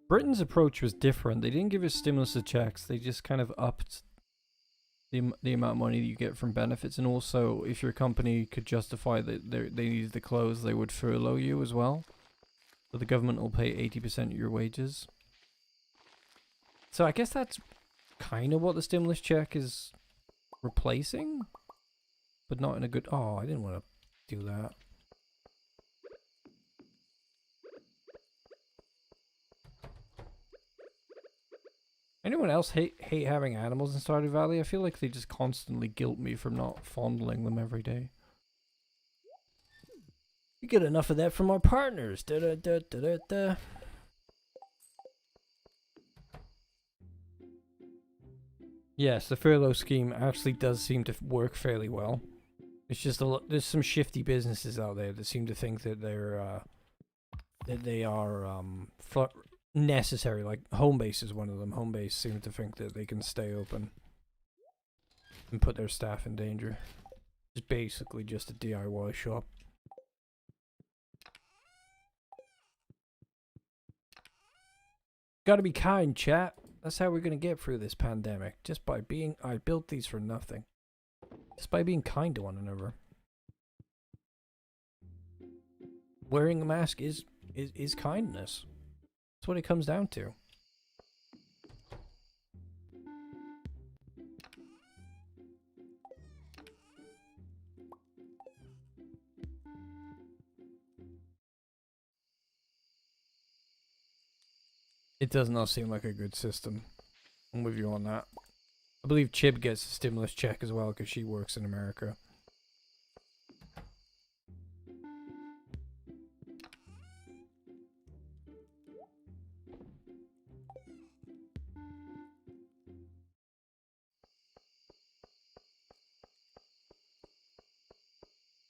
Britain's approach was different. They didn't give us stimulus checks. They just kind of upped the amount of money that you get from benefits, and also if your company could justify that they needed to close, they would furlough you as well. So the government will pay 80% of your wages. So I guess that's kind of what the stimulus check is replacing, but not in a good... Oh, I didn't want to do that. Anyone else hate having animals in Stardew Valley? I feel like they just constantly guilt me from not fondling them every day. We get enough of that from our partners. Da da da da da da. Yes, the furlough scheme actually does seem to work fairly well. It's just there's some shifty businesses out there that seem to think that they are necessary. Like Homebase is one of them. Homebase seem to think that they can stay open and put their staff in danger. It's basically just a DIY shop. Gotta be kind, chat. That's how we're gonna get through this pandemic. Just by being... I built these for nothing. Just by being kind to one another. Wearing a mask is kindness. That's what it comes down to. It does not seem like a good system. I'm with you on that. I believe Chib gets a stimulus check as well because she works in America.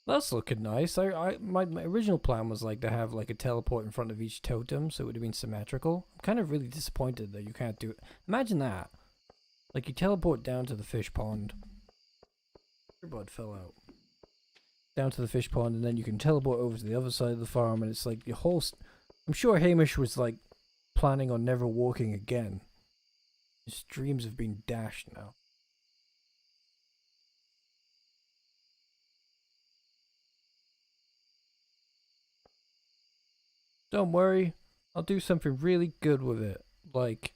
That's looking nice. My original plan was like to have like a teleport in front of each totem, so it would have been symmetrical. I'm kind of really disappointed that you can't do it. Imagine that. Like you teleport down to the fish pond. Your bud fell out. Down to the fish pond, and then you can teleport over to the other side of the farm, and it's like your whole... I'm sure Hamish was like planning on never walking again. His dreams have been dashed now. Don't worry. I'll do something really good with it. Like,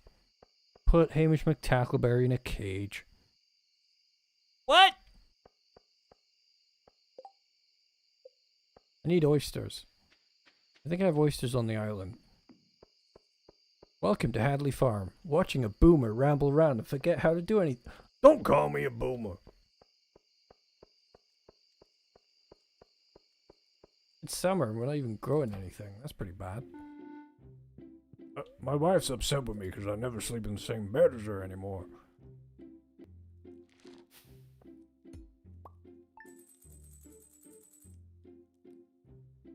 put Hamish McTackleberry in a cage. What? I need oysters. I think I have oysters on the island. Welcome to Hadley Farm. Watching a boomer ramble around and forget how to do anything. Don't call me a boomer. It's summer and we're not even growing anything. That's pretty bad. My wife's upset with me because I never sleep in the same bed as her anymore.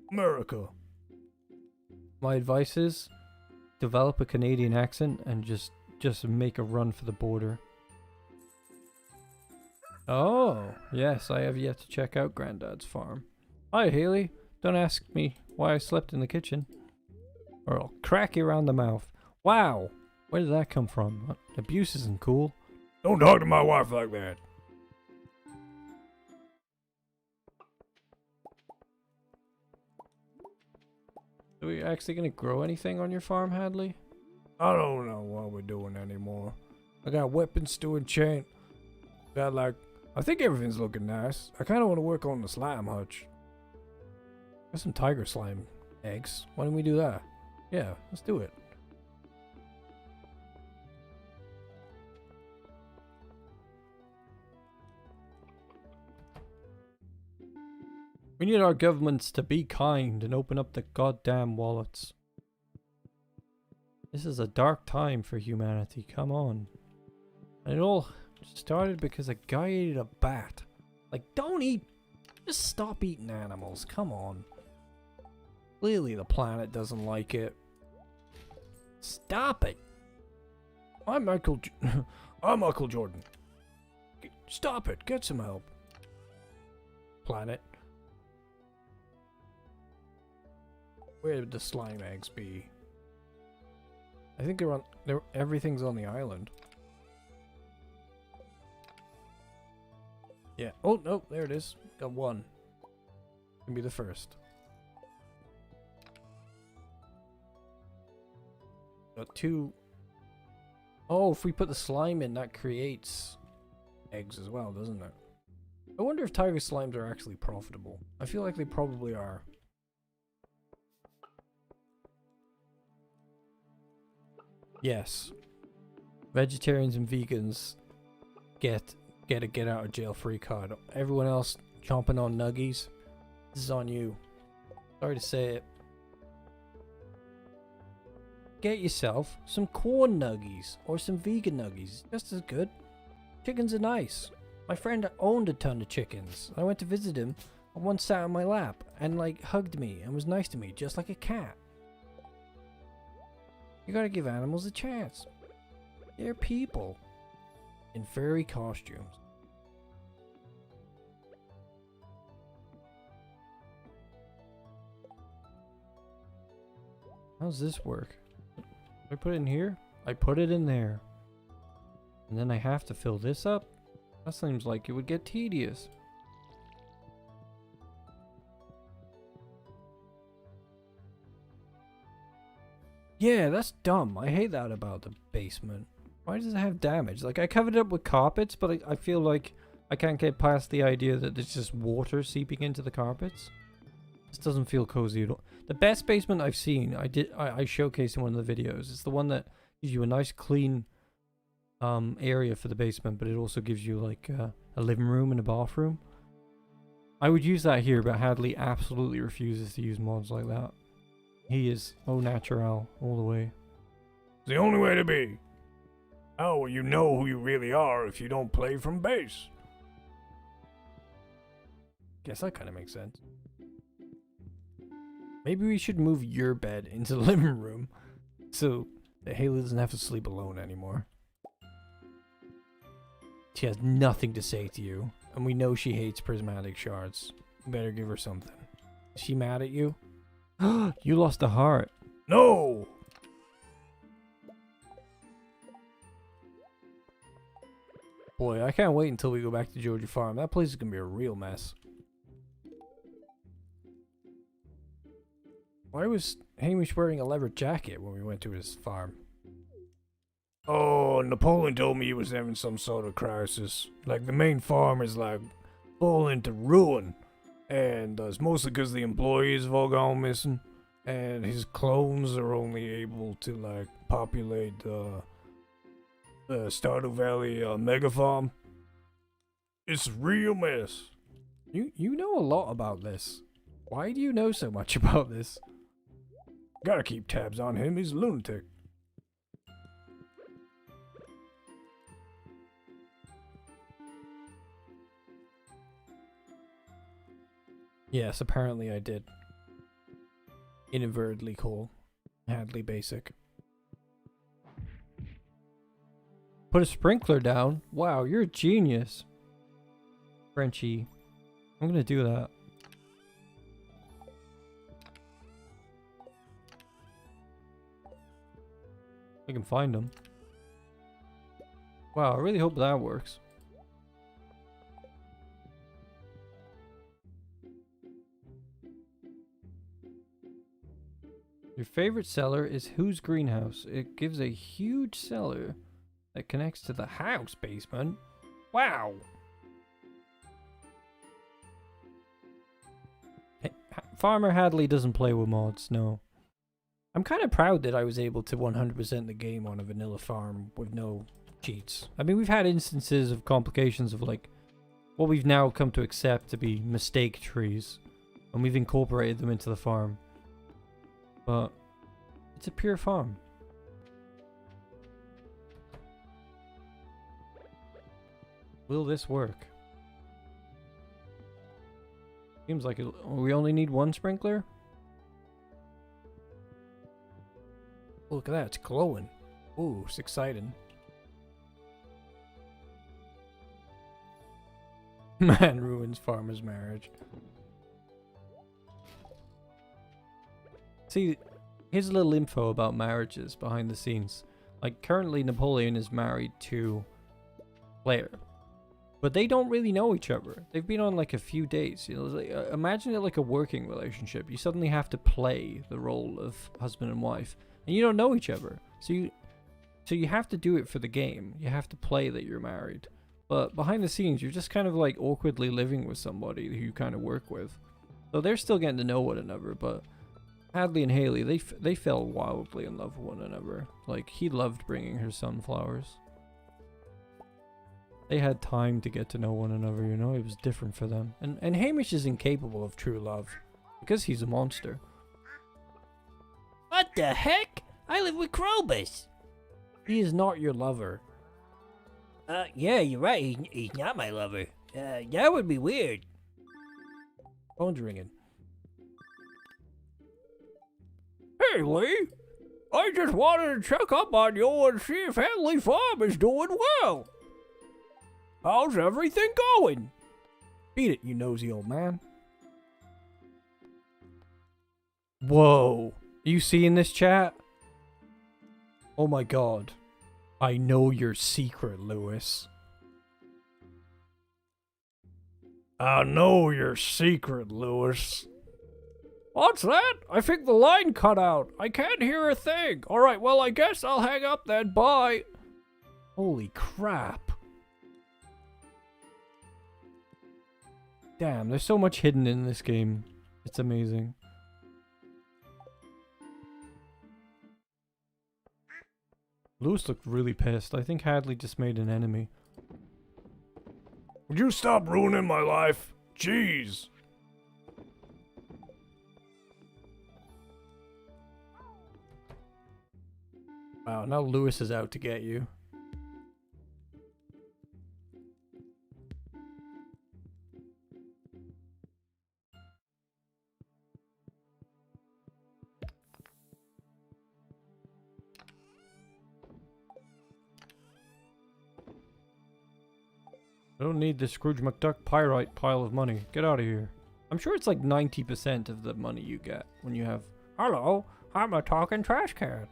America. My advice is develop a Canadian accent and just make a run for the border. Oh, yes, I have yet to check out Granddad's farm. Hi, Haley. Don't ask me why I slept in the kitchen, or I'll crack you around the mouth. Wow, where did that come from? Abuse isn't cool. Don't talk to my wife like that. Are we actually gonna grow anything on your farm, Hadley? I don't know what we're doing anymore. I got weapons to enchant. Got like, I think everything's looking nice. I kind of want to work on the slime hutch. Got some tiger slime eggs. Why don't we do that? Yeah, let's do it. We need our governments to be kind and open up the goddamn wallets. This is a dark time for humanity, come on. And it all started because a guy ate a bat. Like, don't eat, just stop eating animals, come on. Clearly the planet doesn't like it. Stop it. I'm Michael Jordan. Stop it, get some help. Planet. Where would the slime eggs be? I think everything's on the island. Yeah. Oh, no, there it is. Got one. Can be the first. Got two. Oh, if we put the slime in, that creates eggs as well, doesn't it? I wonder if tiger slimes are actually profitable. I feel like they probably are. Yes. Vegetarians and vegans get a get out of jail free card. Everyone else chomping on nuggies. This is on you. Sorry to say it. Get yourself some corn nuggies or some vegan nuggies. Just as good. Chickens are nice. My friend owned a ton of chickens. I went to visit him and one sat on my lap and like hugged me and was nice to me just like a cat. You gotta give animals a chance. They're people. In furry costumes. How's this work? I put it in here? I put it in there. And then I have to fill this up? That seems like it would get tedious. Yeah, that's dumb. I hate that about the basement. Why does it have damage? Like, I covered it up with carpets, but I feel like I can't get past the idea that there's just water seeping into the carpets. This doesn't feel cozy at all. The best basement I've seen, I showcased in one of the videos. It's the one that gives you a nice clean area for the basement, but it also gives you like a living room and a bathroom. I would use that here, but Hadley absolutely refuses to use mods like that. He is au naturel all the way. It's the only way to be. How will you know who you really are if you don't play from base? Guess that kind of makes sense. Maybe we should move your bed into the living room so that Haley doesn't have to sleep alone anymore. She has nothing to say to you, and we know she hates prismatic shards. You better give her something. Is she mad at you? You lost a heart. No! Boy, I can't wait until we go back to Georgia Farm. That place is going to be a real mess. Why was Hamish wearing a leather jacket when we went to his farm? Oh, Napoleon told me he was having some sort of crisis. Like, the main farm is, like, falling into ruin. And it's mostly because the employees have all gone missing. And his clones are only able to, like, populate the Stardew Valley mega farm. It's a real mess. You know a lot about this. Why do you know so much about this? Gotta keep tabs on him, he's a lunatic. Yes, apparently I did. Inadvertently call Hadley basic. Put a sprinkler down? Wow, you're a genius. Frenchie. I'm gonna do that. I can find them. Wow, I really hope that works. Your favorite cellar is whose greenhouse? It gives a huge cellar that connects to the house basement. Wow. Farmer Hadley doesn't play with mods, no. I'm kind of proud that I was able to 100% the game on a vanilla farm with no cheats. I mean, we've had instances of complications of like what we've now come to accept to be mistake trees, and we've incorporated them into the farm. But it's a pure farm. Will this work? Seems like we only need one sprinkler. Look at that, it's glowing. Ooh, it's exciting. Man ruins farmer's marriage. See, here's a little info about marriages behind the scenes. Like, currently Napoleon is married to Claire. But they don't really know each other. They've been on like a few days. You know, like, imagine it like a working relationship. You suddenly have to play the role of husband and wife. And you don't know each other. So you have to do it for the game. You have to play that you're married. But behind the scenes, you're just kind of like awkwardly living with somebody who you kind of work with. So they're still getting to know one another, but Hadley and Haley, they fell wildly in love with one another. Like, he loved bringing her sunflowers. They had time to get to know one another, you know? It was different for them. And Hamish is incapable of true love. Because he's a monster. What the heck? I live with Krobus. He is not your lover. Yeah, you're right. He's not my lover. That would be weird. Phone's ringing. Hey, Lee. I just wanted to check up on you and see if Hadley Farm is doing well. How's everything going? Beat it, you nosy old man. Whoa. You seeing this, chat? Oh my god. I know your secret, Lewis. I know your secret, Lewis. What's that? I think the line cut out. I can't hear a thing. Alright, well, I guess I'll hang up then. Bye. Holy crap. Damn, there's so much hidden in this game. It's amazing. Lewis looked really pissed. I think Hadley just made an enemy. Would you stop ruining my life? Jeez. Wow, now Lewis is out to get you. I don't need the Scrooge McDuck pyrite pile of money. Get out of here. I'm sure it's like 90% of the money you get when you have... Hello, I'm a talking trash can.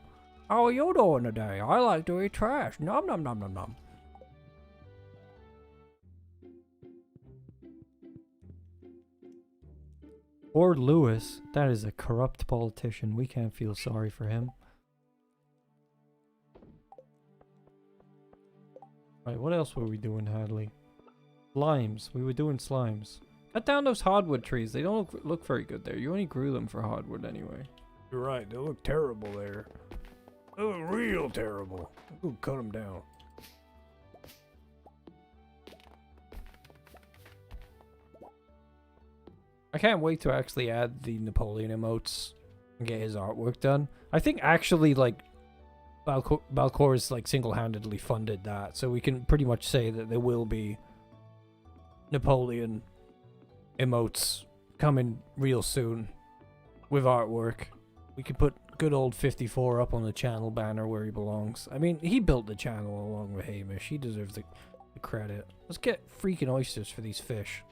How are you doing today? I like to eat trash. Nom nom nom nom nom. Or Lewis. That is a corrupt politician. We can't feel sorry for him. Right, what else were we doing, Hadley? Slimes. We were doing slimes. Cut down those hardwood trees. They don't look very good there. You only grew them for hardwood anyway. You're right, they look terrible there. They look real terrible. We'll cut them down. I can't wait to actually add the Napoleon emotes and get his artwork done. I think actually, like, Balcour's, like, single-handedly funded that, so we can pretty much say that there will be Napoleon emotes coming real soon with artwork. We could put good old 54 up on the channel banner where he belongs. I mean, he built the channel along with Hamish. He deserves the credit. Let's get freaking oysters for these fish.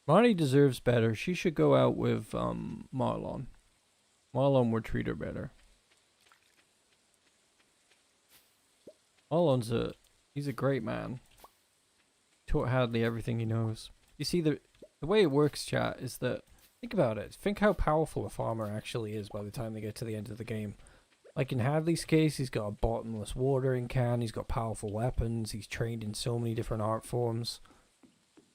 Marnie deserves better. She should go out with Marlon. Marlon would treat her better. Marlon's he's a great man. Taught Hadley everything he knows. You see, the way it works, chat, is that, think about it. Think how powerful a farmer actually is by the time they get to the end of the game. Like in Hadley's case, he's got a bottomless watering can, he's got powerful weapons, he's trained in so many different art forms.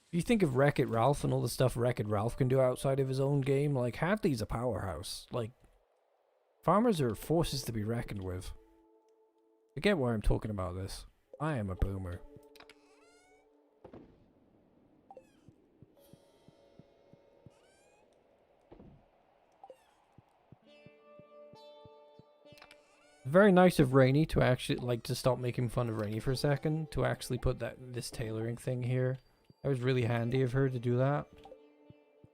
If you think of Wreck-It Ralph and all the stuff Wreck-It Ralph can do outside of his own game, like, Hadley's a powerhouse. Like, farmers are forces to be reckoned with. I get why I'm talking about this. I am a boomer. Very nice of Rainy to actually, like, to stop making fun of Rainy for a second, to actually put this tailoring thing here. That was really handy of her to do that.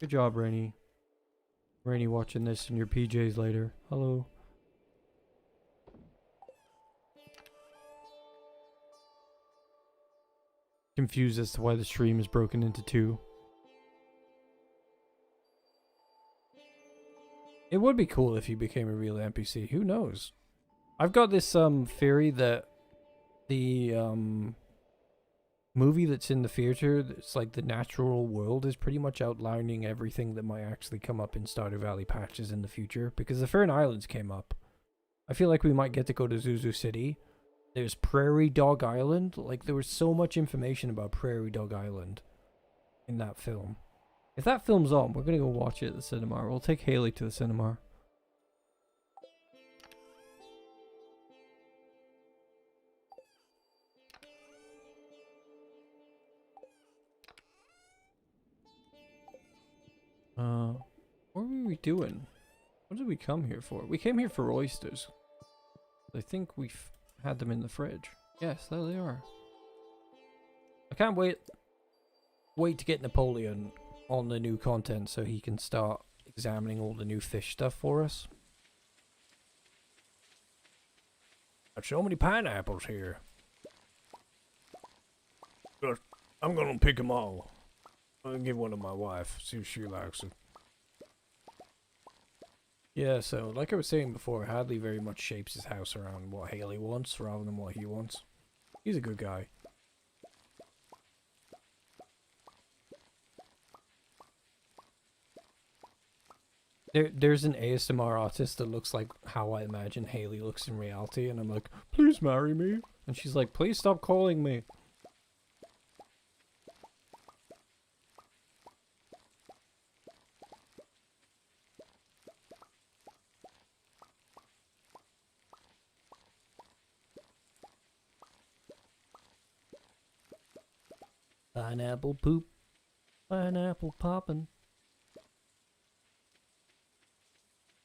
Good job, Rainy. Rainy watching this in your PJs later. Hello. Confused as to why the stream is broken into two. It would be cool if you became a real NPC. Who knows? I've got this theory that the movie that's in the theater, it's like the natural world, is pretty much outlining everything that might actually come up in Stardew Valley patches in the future, because the Fern Islands came up. I feel like we might get to go to Zuzu City. There's Prairie Dog Island. Like, there was so much information about Prairie Dog Island in that film. If that film's on, we're gonna go watch it at the cinema. We'll take Haley to the cinema. What were we doing? What did we come here for? We came here for oysters. I think we've had them in the fridge. Yes, there they are. I can't wait to get Napoleon on the new content so he can start examining all the new fish stuff for us. There's so many pineapples here. But I'm gonna pick them all. I'll give one to my wife, see if she likes it. Yeah, so like I was saying before, Hadley very much shapes his house around what Haley wants rather than what he wants. He's a good guy. There's an ASMR artist that looks like how I imagine Haley looks in reality, and I'm like, please marry me. And she's like, please stop calling me. Pineapple poop. Pineapple poppin'.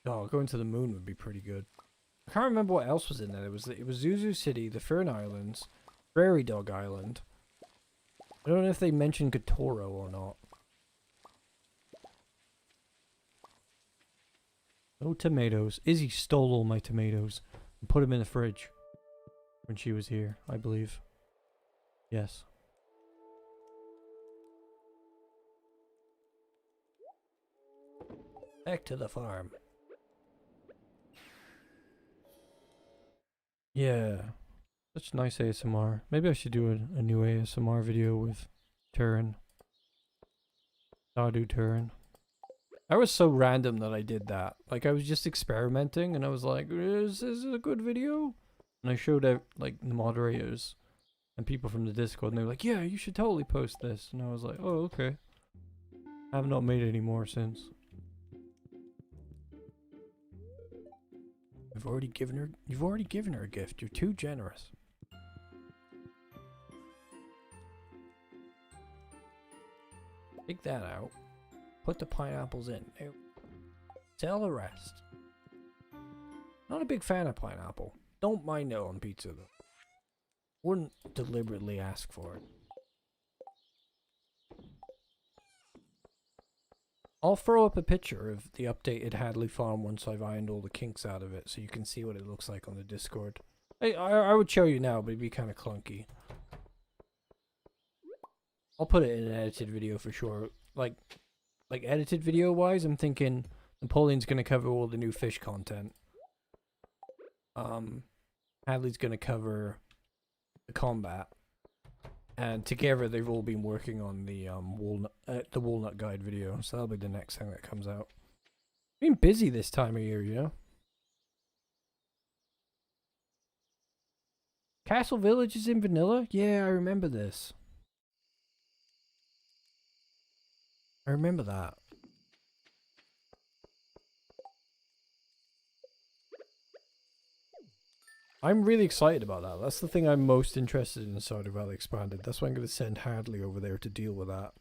Oh, going to the moon would be pretty good. I can't remember what else was in there. It was Zuzu City, the Fern Islands, Prairie Dog Island. I don't know if they mentioned Gatoro or not. No tomatoes. Izzy stole all my tomatoes and put them in the fridge when she was here, I believe. Yes. Back to the farm. Yeah. Such nice ASMR. Maybe I should do a new ASMR video with Turin. Stardew Turin. That was so random that I did that. Like, I was just experimenting and I was like, is this a good video? And I showed out, like, the moderators and people from the Discord and they were like, yeah, you should totally post this. And I was like, oh, okay. I have not made any more since. You've already given her a gift. You're too generous. Take that out. Put the pineapples in. Sell the rest. Not a big fan of pineapple. Don't mind it on pizza though. Wouldn't deliberately ask for it. I'll throw up a picture of the updated Hadley farm once I've ironed all the kinks out of it so you can see what it looks like on the Discord. I would show you now, but it'd be kind of clunky. I'll put it in an edited video for sure. Like edited video wise, I'm thinking Napoleon's gonna cover all the new fish content. Hadley's gonna cover the combat. And together they've all been working on the walnut guide video, so that'll be the next thing that comes out. Been busy this time of year, you know. Castle Village is in vanilla? Yeah, I remember this. I remember that. I'm really excited about that. That's the thing I'm most interested in Stardew Valley Expanded. That's why I'm going to send Hadley over there to deal with that.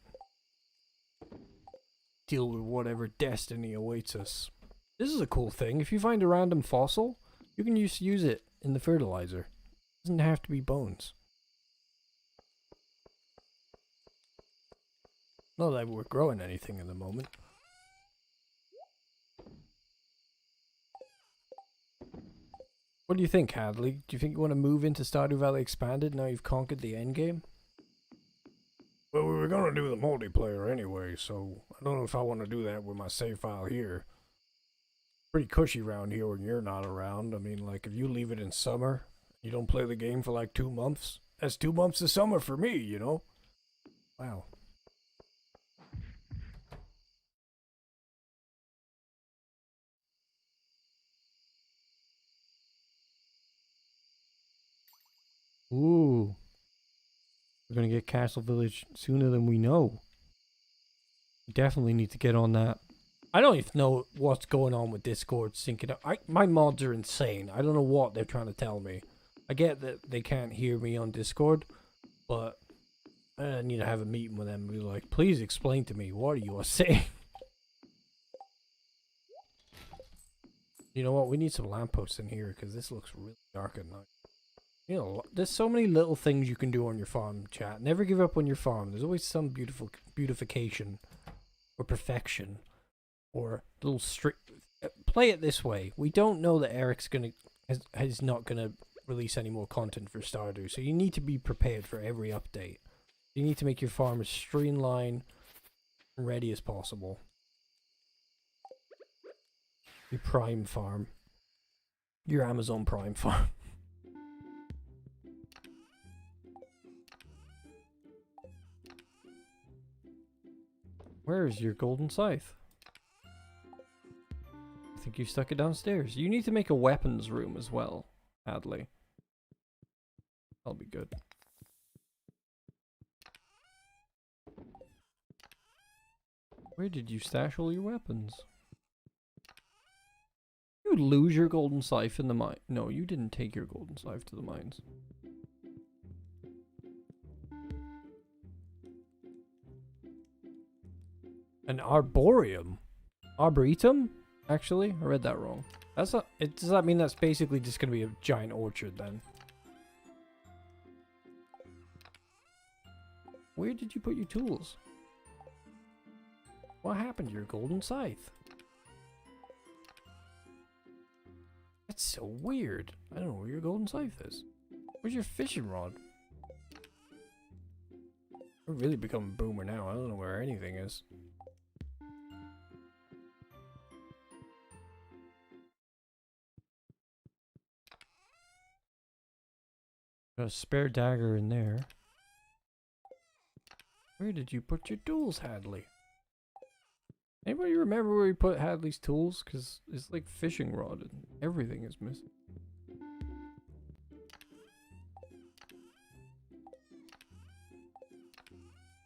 Deal with whatever destiny awaits us. This is a cool thing. If you find a random fossil, you can use it in the fertilizer. It doesn't have to be bones. Not that we're growing anything in the moment. What do you think, Hadley? Do you think you want to move into Stardew Valley Expanded now you've conquered the endgame? Well, we were gonna do the multiplayer anyway, so I don't know if I want to do that with my save file here. Pretty cushy around here when you're not around. I mean, like, if you leave it in summer, you don't play the game for like 2 months, that's 2 months of summer for me, you know? Wow. Ooh. We're gonna get Castle Village sooner than we know. We definitely need to get on that. I don't even know what's going on with Discord syncing up. My mods are insane. I don't know what they're trying to tell me. I get that they can't hear me on Discord, but I need to have a meeting with them and be like, please explain to me, what are you saying? You know what? We need some lampposts in here because this looks really dark at night. You know, there's so many little things you can do on your farm, chat. Never give up on your farm. There's always some beautification or perfection or little play it this way. We don't know that Eric's is not gonna release any more content for Stardew, so you need to be prepared for every update. You need to make your farm as streamlined and ready as possible. Your Prime farm. Your Amazon Prime farm. Where is your golden scythe? I think you stuck it downstairs. You need to make a weapons room as well, Hadley. That'll be good. Where did you stash all your weapons? You lose your golden scythe in the mine. No, you didn't take your golden scythe to the mines. An arboreum? Arboretum? Actually, I read that wrong. That's not. Does that mean that's basically just gonna be a giant orchard then? Where did you put your tools? What happened to your golden scythe? That's so weird. I don't know where your golden scythe is. Where's your fishing rod? I've really become a boomer now. I don't know where anything is. Got a spare dagger in there. Where did you put your tools, Hadley? Anybody remember where he put Hadley's tools? Because it's like fishing rod and everything is missing.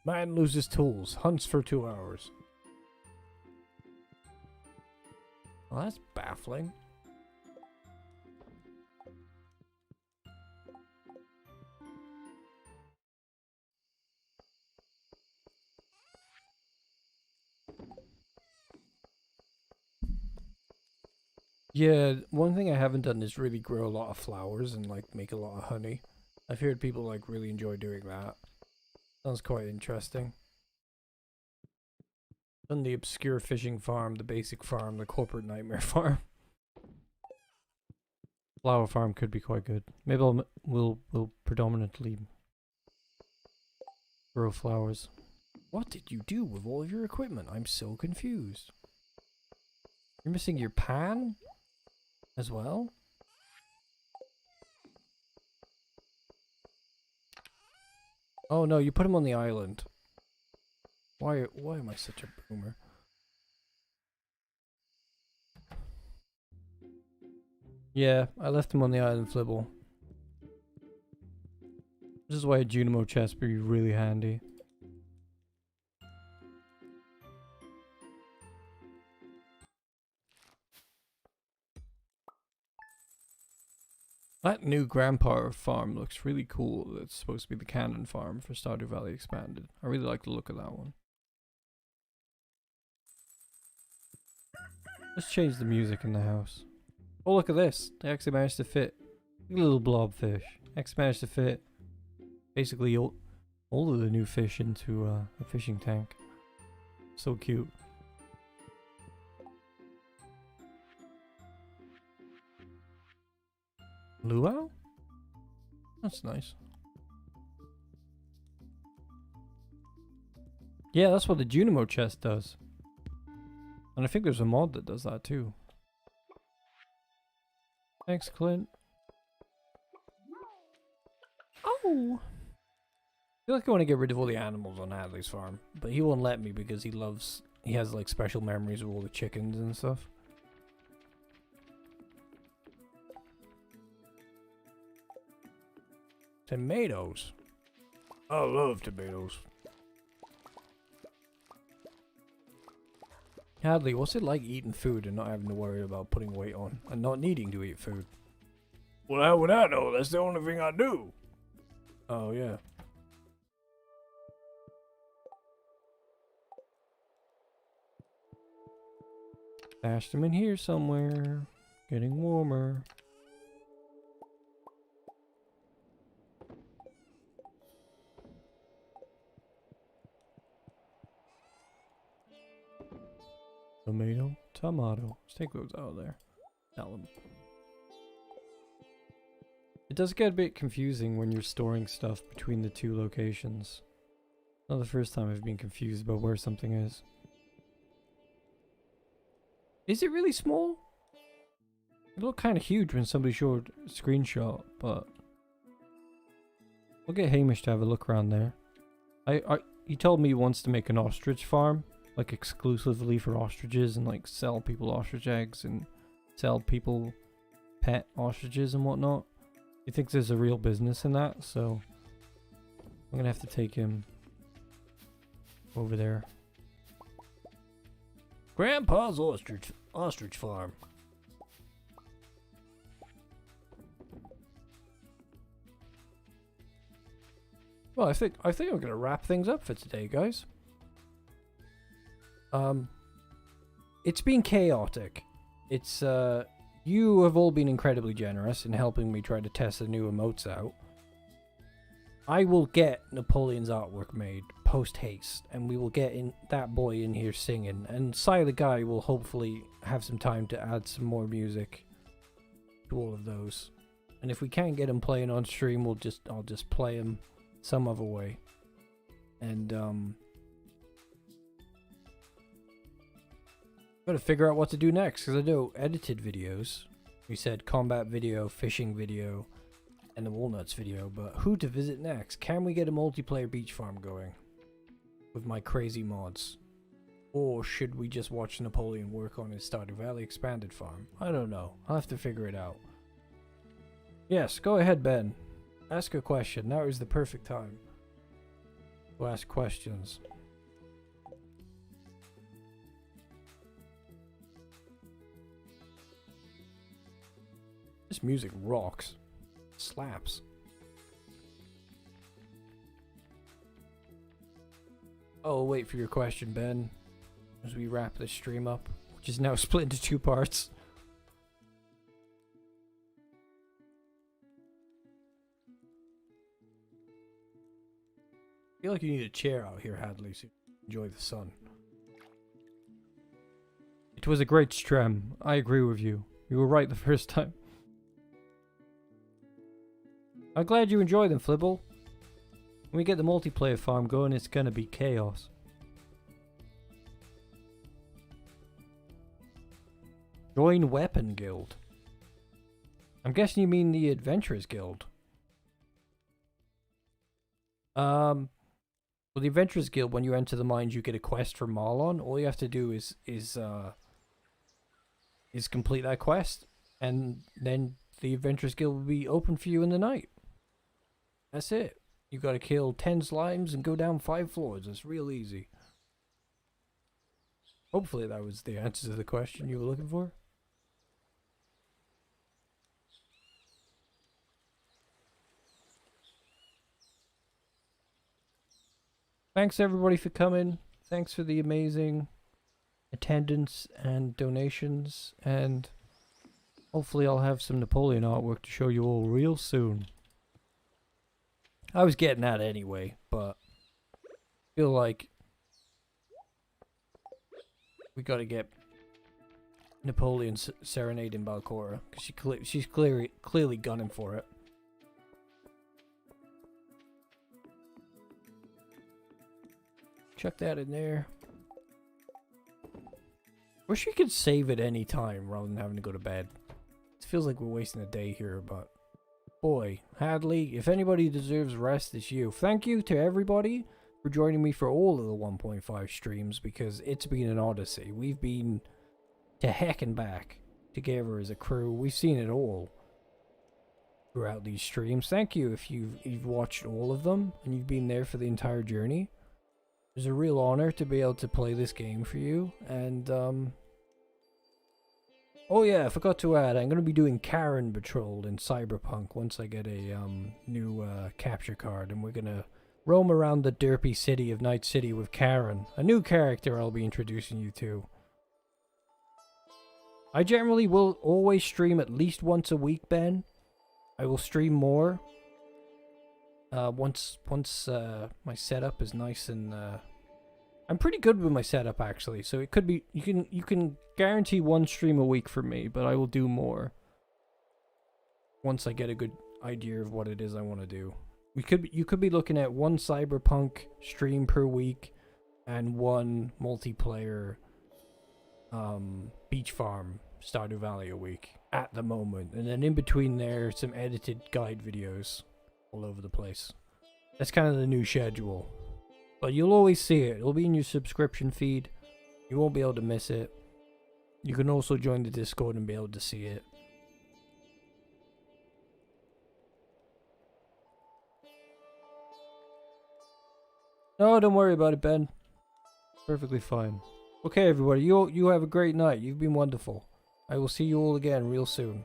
Man loses tools, hunts for 2 hours. Well, that's baffling. Yeah, one thing I haven't done is really grow a lot of flowers and like make a lot of honey. I've heard people like really enjoy doing that. Sounds quite interesting. Done the obscure fishing farm, the basic farm, the corporate nightmare farm. Flower farm could be quite good. Maybe we'll predominantly grow flowers. What did you do with all of your equipment? I'm so confused. You're missing your pan as well? Oh no, you put him on the island. Why am I such a boomer? Yeah, I left him on the island, Flibble. This is why a Junimo chest would be really handy. That new Grandpa farm looks really cool. That's supposed to be the Cannon farm for Stardew Valley Expanded. I really like the look of that one. Let's change the music in the house. Oh, look at this. They actually managed to fit a little blobfish. Actually managed to fit basically all of the new fish into a fishing tank. So cute. Luau? That's nice. Yeah, that's what the Junimo chest does. And I think there's a mod that does that too. Thanks, Clint. Oh! I feel like I want to get rid of all the animals on Hadley's farm, but he won't let me because he has like special memories of all the chickens and stuff. Tomatoes. I love tomatoes. Hadley, what's it like eating food and not having to worry about putting weight on and not needing to eat food? Well, how would I know? That's the only thing I do. Oh, yeah. Stashed them in here somewhere. Getting warmer. Tomato. Let's take those out of there. Sell them. It does get a bit confusing when you're storing stuff between the two locations. Not the first time I've been confused about where something is. Is it really small? It looked kind of huge when somebody showed a screenshot, but we'll get Hamish to have a look around there. He told me he wants to make an ostrich farm, like exclusively for ostriches, and like sell people ostrich eggs and sell people pet ostriches and whatnot. He thinks there's a real business in that, so I'm gonna have to take him over there. Grandpa's ostrich farm. Well, I think I'm gonna wrap things up for today, guys. It's been chaotic. It's you have all been incredibly generous in helping me try to test the new emotes out. I will get Napoleon's artwork made post haste, and we will get that boy in here singing, and Cy the guy will hopefully have some time to add some more music to all of those. And if we can't get him playing on stream, I'll just play him some other way. And gotta figure out what to do next, because I know edited videos. We said combat video, fishing video, and the walnuts video, but who to visit next? Can we get a multiplayer beach farm going with my crazy mods? Or should we just watch Napoleon work on his Stardew Valley expanded farm? I don't know. I'll have to figure it out. Yes, go ahead, Ben. Ask a question. Now is the perfect time to ask questions. This music rocks. Slaps. I'll wait for your question, Ben, as we wrap this stream up, which is now split into 2 parts. I feel like you need a chair out here, Hadley, so you can enjoy the sun. It was a great stream. I agree with you. You were right the first time. I'm glad you enjoy them, Flibble. When we get the multiplayer farm going, it's gonna be chaos. Join Weapon Guild. I'm guessing you mean the Adventurers Guild. Well, the Adventurers Guild, when you enter the mines, you get a quest for Marlon. All you have to do is complete that quest, and then the Adventurers Guild will be open for you in the night. That's it. You gotta kill 10 slimes and go down 5 floors. It's real easy. Hopefully that was the answer to the question you were looking for. Thanks everybody for coming. Thanks for the amazing attendance and donations. And hopefully I'll have some Napoleon artwork to show you all real soon. I was getting that anyway, but I feel like we gotta get Napoleon serenading Balcora, because she's clearly gunning for it. Chuck that in there. Wish we could save at any time rather than having to go to bed. It feels like we're wasting a day here, but boy, Hadley, if anybody deserves rest, it's you. Thank you to everybody for joining me for all of the 1.5 streams, because it's been an odyssey. We've been to heck and back together as a crew. We've seen it all throughout these streams. Thank you if you've watched all of them and you've been there for the entire journey. It's a real honor to be able to play this game for you. And oh yeah, I forgot to add, I'm going to be doing Karen Patrol in Cyberpunk once I get a new capture card, and we're going to roam around the derpy city of Night City with Karen, a new character I'll be introducing you to. I generally will always stream at least once a week, Ben. I will stream more once my setup is nice, and I'm pretty good with my setup actually, so it could be you can guarantee one stream a week for me, but I will do more once I get a good idea of what it is I want to do. You could be looking at one Cyberpunk stream per week and one multiplayer beach farm Stardew Valley a week at the moment, and then in between there some edited guide videos all over the place. That's kind of the new schedule, but you'll always see it. It'll be in your subscription feed. You won't be able to miss it. You can also join the Discord and be able to see it. No, don't worry about it, Ben. Perfectly fine. Okay, everybody, you have a great night. You've been wonderful. I will see you all again real soon.